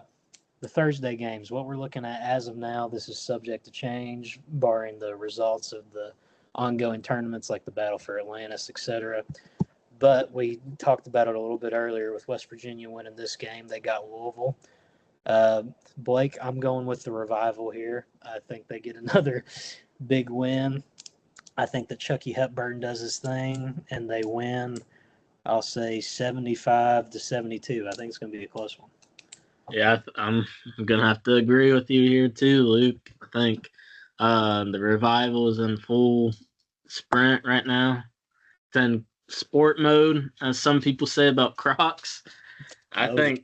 the Thursday games, what we're looking at as of now, this is subject to change, barring the results of the ongoing tournaments like the Battle for Atlantis, etc. But we talked about it a little bit earlier with West Virginia winning this game. They got Louisville. Blake, I'm going with the Revival here. I think they get another big win. I think that Chucky Hepburn does his thing, and they win, I'll say 75-72. I think it's going to be a close one. Yeah, I'm going to have to agree with you here too, Luke. I think the Revival is in full sprint right now. It's in sport mode, as some people say about Crocs. I think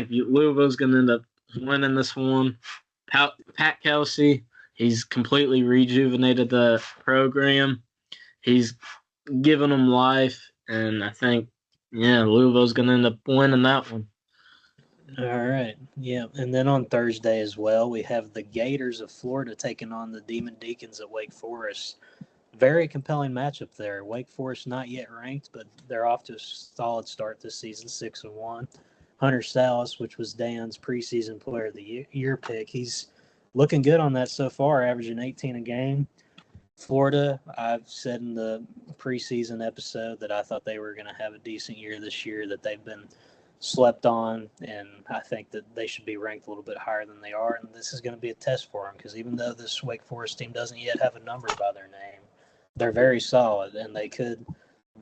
Louisville's going to end up winning this one. Pat Kelsey, he's completely rejuvenated the program. He's given them life, and I think, Louisville's going to end up winning that one. All right. Yeah. And then on Thursday as well, we have the Gators of Florida taking on the Demon Deacons at Wake Forest. very compelling matchup there. Wake Forest not yet ranked, but they're off to a solid start this season, 6-1. Hunter Sallis, which was Dan's preseason player of the year pick, he's looking good on that so far, averaging 18 a game. Florida, I've said in the preseason episode that I thought they were going to have a decent year this year, that they've been slept on, and I think that they should be ranked a little bit higher than they are, and this is going to be a test for them because even though this Wake Forest team doesn't yet have a number by their name, they're very solid, and they could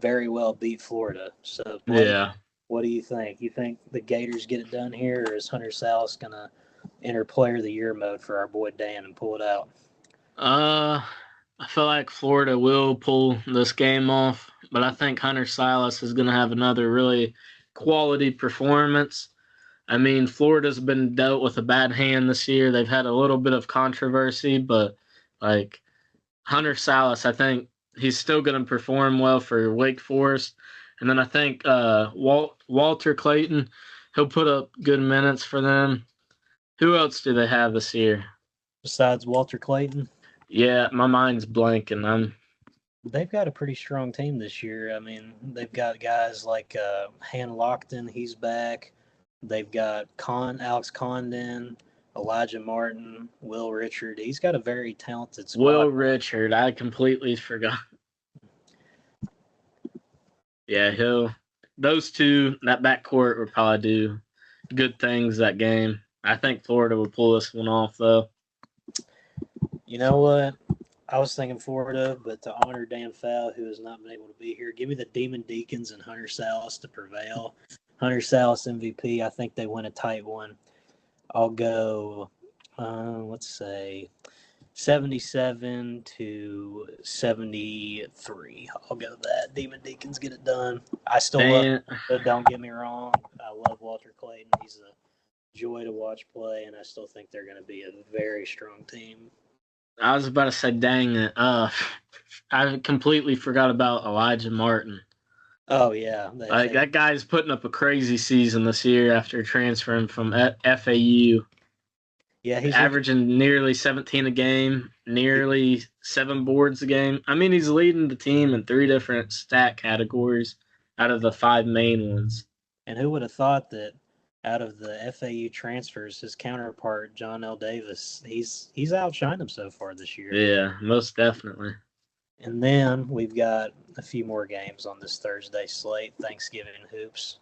very well beat Florida. So, Yeah. what do you think? You think the Gators get it done here, or is Hunter Sallis going to enter player of the year mode for our boy Dan and pull it out? I feel like Florida will pull this game off, but I think Hunter Sallis is going to have another really quality performance. I mean, Florida's been dealt with a bad hand this year. They've had a little bit of controversy, but like Hunter Sallis, I think he's still going to perform well for Wake Forest. And then I think Walter Clayton, he'll put up good minutes for them. Who else do they have this year? Besides Walter Clayton? Yeah, my mind's blanking. They've got a pretty strong team this year. I mean, they've got guys like Han Lockton, he's back. They've got Alex Condon, Elijah Martin, Will Richard. He's got a very talented squad. Will Richard, I completely forgot. Yeah, those two, that backcourt will probably do good things that game. I think Florida will pull this one off, though. You know what? I was thinking Florida, but to honor Dan Fowl, who has not been able to be here, give me the Demon Deacons and Hunter Sallis to prevail. Hunter Sallis MVP. I think they win a tight one. I'll go, let's say, 77-73. I'll go that. Demon Deacons get it done. I still love it. Don't get me wrong. I love Walter Clayton. He's a joy to watch play, and I still think they're going to be a very strong team. I was about to say, dang it. I completely forgot about Elijah Martin. Oh, yeah. That guy's putting up a crazy season this year after transferring from FAU. Yeah, he's averaging nearly 17 a game, nearly 7 boards a game. I mean, he's leading the team in 3 different stat categories out of the 5 main ones. And who would have thought that out of the FAU transfers, his counterpart, John L. Davis, he's outshined him so far this year. Yeah, most definitely. And then we've got a few more games on this Thursday slate, Thanksgiving hoops.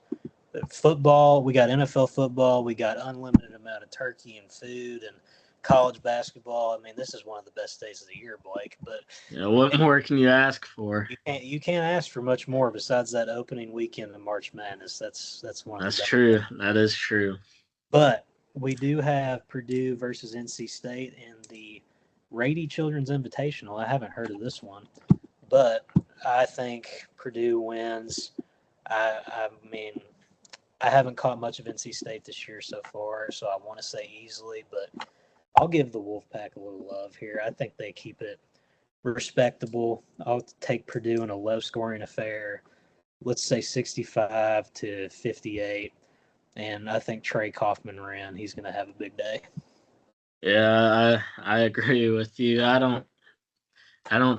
Football, we got NFL football, we got unlimited amount of turkey and food, and college basketball. I mean, this is one of the best days of the year, Blake. But yeah, what more can you ask for? You can't ask for much more besides that opening weekend of March Madness. That's one. That's true. That is true. But we do have Purdue versus NC State in the Rady Children's Invitational. I haven't heard of this one, but I think Purdue wins. I mean, I haven't caught much of NC State this year so far, so I want to say easily, but I'll give the Wolfpack a little love here. I think they keep it respectable. I'll take Purdue in a low-scoring affair. Let's say 65-58, and I think Trey Kaufman-Wren, he's going to have a big day. Yeah, I agree with you. I don't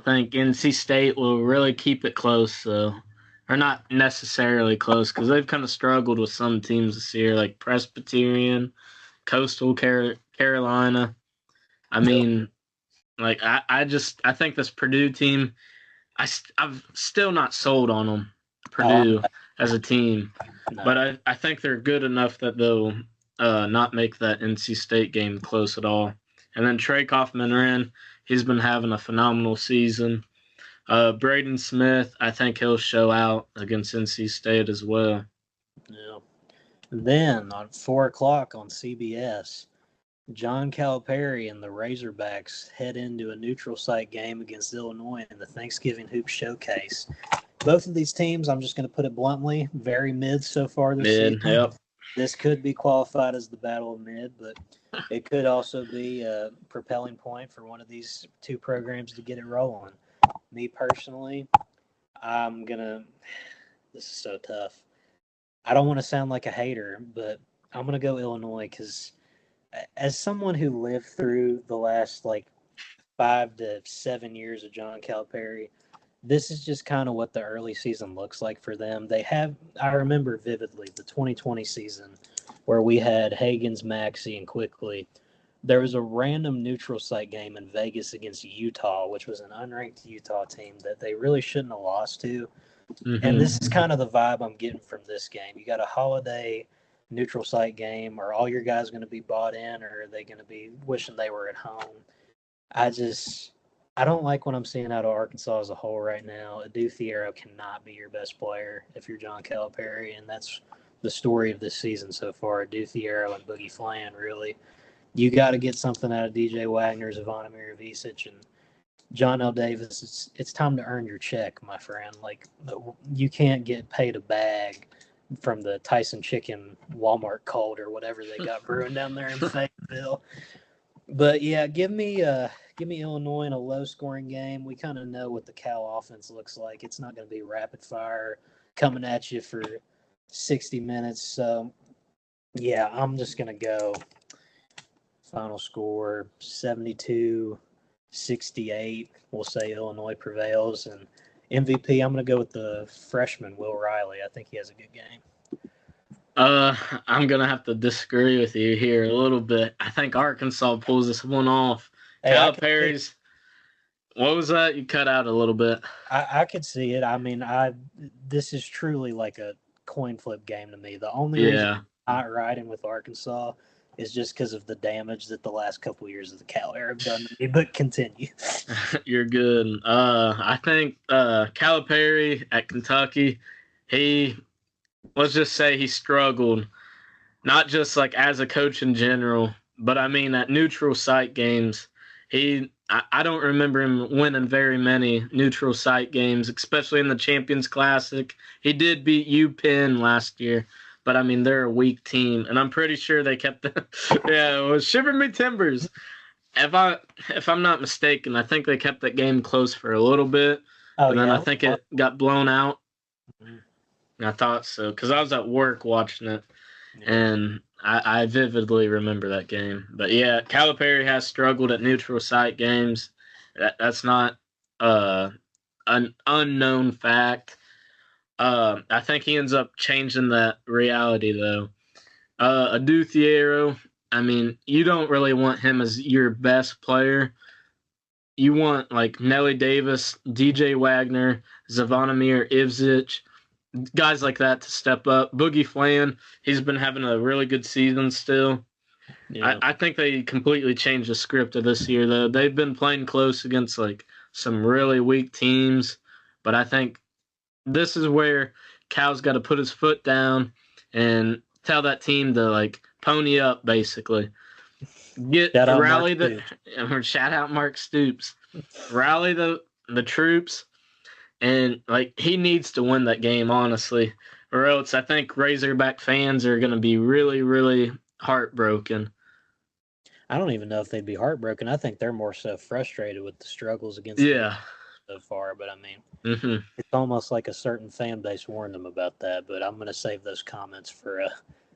think NC State will really keep it close, though. Or not necessarily close, because they've kind of struggled with some teams this year, like Presbyterian, Coastal Carolina. I mean, like I think this Purdue team, I've still not sold on them, Purdue as a team, but I think they're good enough that they'll not make that NC State game close at all. And then Trey Kaufman-Wren, he's been having a phenomenal season. Braden Smith, I think he'll show out against NC State as well. Yeah. Then on 4 o'clock on CBS, John Calipari and the Razorbacks head into a neutral site game against Illinois in the Thanksgiving Hoop Showcase. Both of these teams, I'm just going to put it bluntly, very mid so far this season. Yep. This could be qualified as the Battle of Mid, but it could also be a propelling point for one of these two programs to get it rolling. Me personally, this is so tough. I don't want to sound like a hater, but I'm going to go Illinois because as someone who lived through the last 5 to 7 years of John Calipari, this is just kind of what the early season looks like for them. I remember vividly the 2020 season where we had Higgins, Maxey, and Quickly. There was a random neutral site game in Vegas against Utah, which was an unranked Utah team that they really shouldn't have lost to. Mm-hmm. And this is kind of the vibe I'm getting from this game. You got a holiday neutral site game. Are all your guys going to be bought in, or are they going to be wishing they were at home? I don't like what I'm seeing out of Arkansas as a whole right now. Adu Thiero cannot be your best player if you're John Calipari, and that's the story of this season so far. Adu Thiero and Boogie Flan, really. You got to get something out of DJ Wagner, Zvonimir Ivisic, and John L. Davis. It's time to earn your check, my friend. Like, you can't get paid a bag from the Tyson Chicken Walmart cold or whatever they got brewing down there in Fayetteville. But yeah, give me Illinois in a low-scoring game. We kind of know what the Cal offense looks like. It's not going to be rapid fire coming at you for 60 minutes. So yeah, I'm just going to go final score 72-68. We'll say Illinois prevails, and MVP, I'm going to go with the freshman Will Riley. I think he has a good game. I'm gonna have to disagree with you here a little bit. I think Arkansas pulls this one off. Hey, Calipari's. What was that? You cut out a little bit. I could see it. I mean, this is truly like a coin flip game to me. The only reason I'm not riding with Arkansas is just because of the damage that the last couple of years of the Cal era have done to me. But continue. You're good. I think Calipari at Kentucky, let's just say he struggled, not just like as a coach in general, but I mean at neutral site games. I don't remember him winning very many neutral site games, especially in the Champions Classic. He did beat UPenn last year, but I mean they're a weak team, and I'm pretty sure they kept the yeah, it was Shiver Me Timbers. If I'm not mistaken, I think they kept that game close for a little bit, and then I think it got blown out. I thought so because I was at work watching it, and I vividly remember that game. But yeah, Calipari has struggled at neutral site games. That's not an unknown fact. I think he ends up changing that reality though. Adu Thiero, I mean, you don't really want him as your best player. You want like Nelly Davis, DJ Wagner, Zvonimir Ivisic, guys like that to step up. Boogie Flan, he's been having a really good season still. Yeah. I think they completely changed the script of this year, though. They've been playing close against like some really weak teams, but I think this is where Cal's got to put his foot down and tell that team to like pony up, basically. Shout out Mark Stoops. Rally the troops. And, like, he needs to win that game, honestly. Or else I think Razorback fans are going to be really, really heartbroken. I don't even know if they'd be heartbroken. I think they're more so frustrated with the struggles against so far. But, I mean, It's almost like a certain fan base warned them about that. But I'm going to save those comments for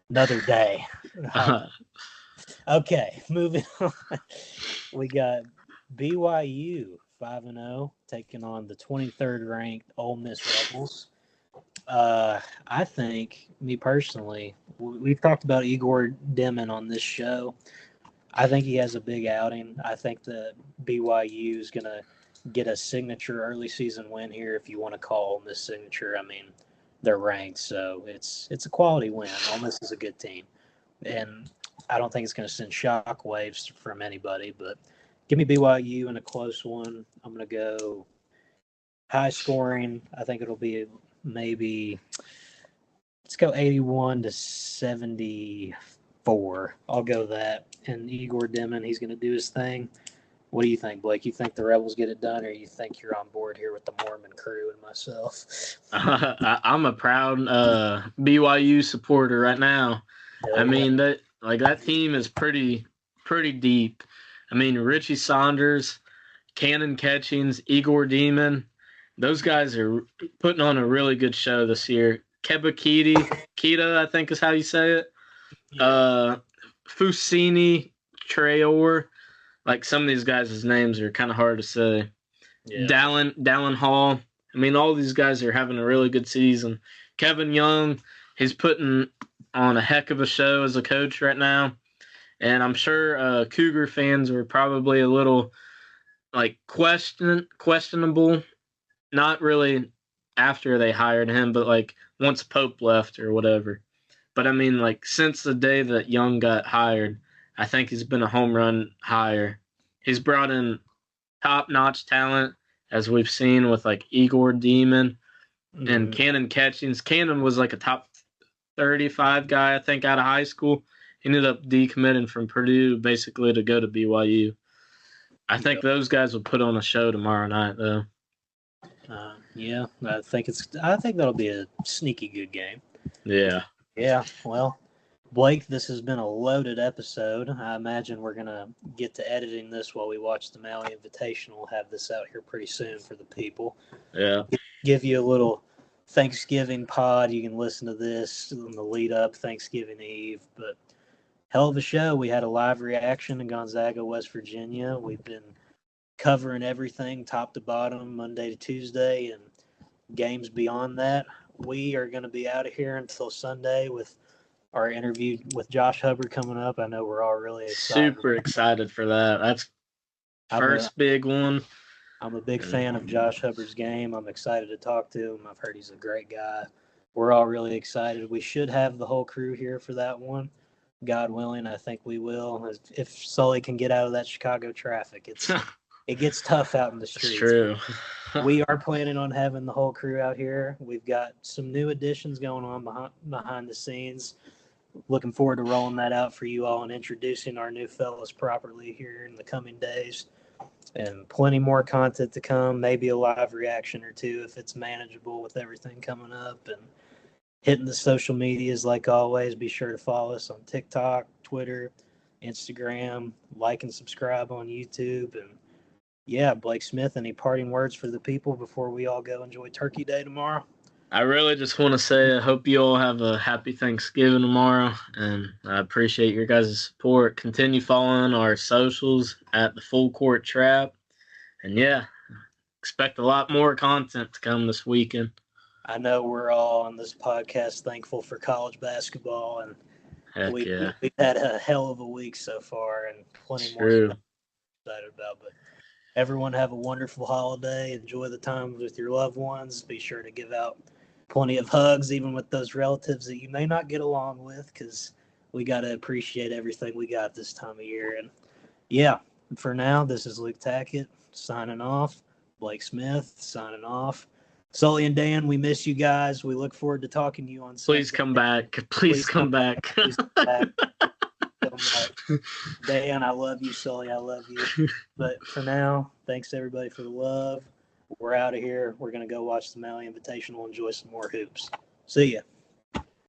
another day. Okay, moving on. We got BYU 5-0, taking on the 23rd ranked Ole Miss Rebels. I think, me personally, we've talked about Igor Dimon on this show. I think he has a big outing. I think that BYU is going to get a signature early season win here, if you want to call Ole Miss signature. I mean, they're ranked, so it's a quality win. Ole Miss is a good team, and I don't think it's going to send shock waves from anybody, but give me BYU in a close one. I'm going to go high scoring. I think it'll be maybe, let's go 81-74. I'll go that. And Igor Dimon, he's going to do his thing. What do you think, Blake? You think the Rebels get it done, or you think you're on board here with the Mormon crew and myself? I'm a proud BYU supporter right now. I mean, that team is pretty deep. I mean, Richie Saunders, Cannon Catchings, Igor Dimon, those guys are putting on a really good show this year. Keba Keita, I think is how you say it. Fusini Traore. like some of these guys' names are kind of hard to say. Yeah. Dallin Hall. I mean, all these guys are having a really good season. Kevin Young, he's putting on a heck of a show as a coach right now. And I'm sure Cougar fans were probably a little like questionable. Not really after they hired him, but like once Pope left or whatever. But I mean, like since the day that Young got hired, I think he's been a home run hire. He's brought in top-notch talent, as we've seen with like Igor Demon and Cannon Catchings. Cannon was like a top 35 guy, I think, out of high school. He ended up decommitting from Purdue basically to go to BYU. I think those guys will put on a show tomorrow night, though. Yeah, I think that'll be a sneaky good game. Yeah. Yeah, well, Blake, this has been a loaded episode. I imagine we're going to get to editing this while we watch the Maui Invitational. We'll have this out here pretty soon for the people. Yeah. Give you a little Thanksgiving pod. You can listen to this in the lead up Thanksgiving Eve. But hell of a show. We had a live reaction in Gonzaga, West Virginia. We've been covering everything top to bottom, Monday to Tuesday, and games beyond that. We are going to be out of here until Sunday with our interview with Josh Hubbard coming up. I know we're all really excited. Super excited for that. That's first big one. I'm a big fan of Josh Hubbard's game. I'm excited to talk to him. I've heard he's a great guy. We're all really excited. We should have the whole crew here for that one. God willing, I think we will. If Sully can get out of that Chicago traffic, it gets tough out in the streets. It's true. We are planning on having the whole crew out here. We've got some new additions going on behind the scenes. Looking forward to rolling that out for you all and introducing our new fellas properly here in the coming days. And plenty more content to come, maybe a live reaction or two if it's manageable with everything coming up. And hitting the social medias like always. Be sure to follow us on TikTok, Twitter, Instagram, like and subscribe on YouTube. And yeah, Blake Smith, any parting words for the people before we all go enjoy Turkey Day tomorrow? I really just want to say I hope you all have a happy Thanksgiving tomorrow, and I appreciate your guys' support. Continue following our socials at the Full Court Trap, and yeah, expect a lot more content to come this weekend. I know we're all on this podcast thankful for college basketball, and we've had a hell of a week so far, and plenty more to be excited about. But everyone have a wonderful holiday. Enjoy the time with your loved ones. Be sure to give out plenty of hugs, even with those relatives that you may not get along with, because we got to appreciate everything we got this time of year. And yeah, for now, this is Luke Tackett signing off. Blake Smith signing off. Sully and Dan, we miss you guys. We look forward to talking to you on Sunday. Please come back. Please come back. Please come back. Dan, I love you. Sully, I love you. But for now, thanks everybody for the love. We're out of here. We're going to go watch the Maui Invitational, enjoy some more hoops. See ya.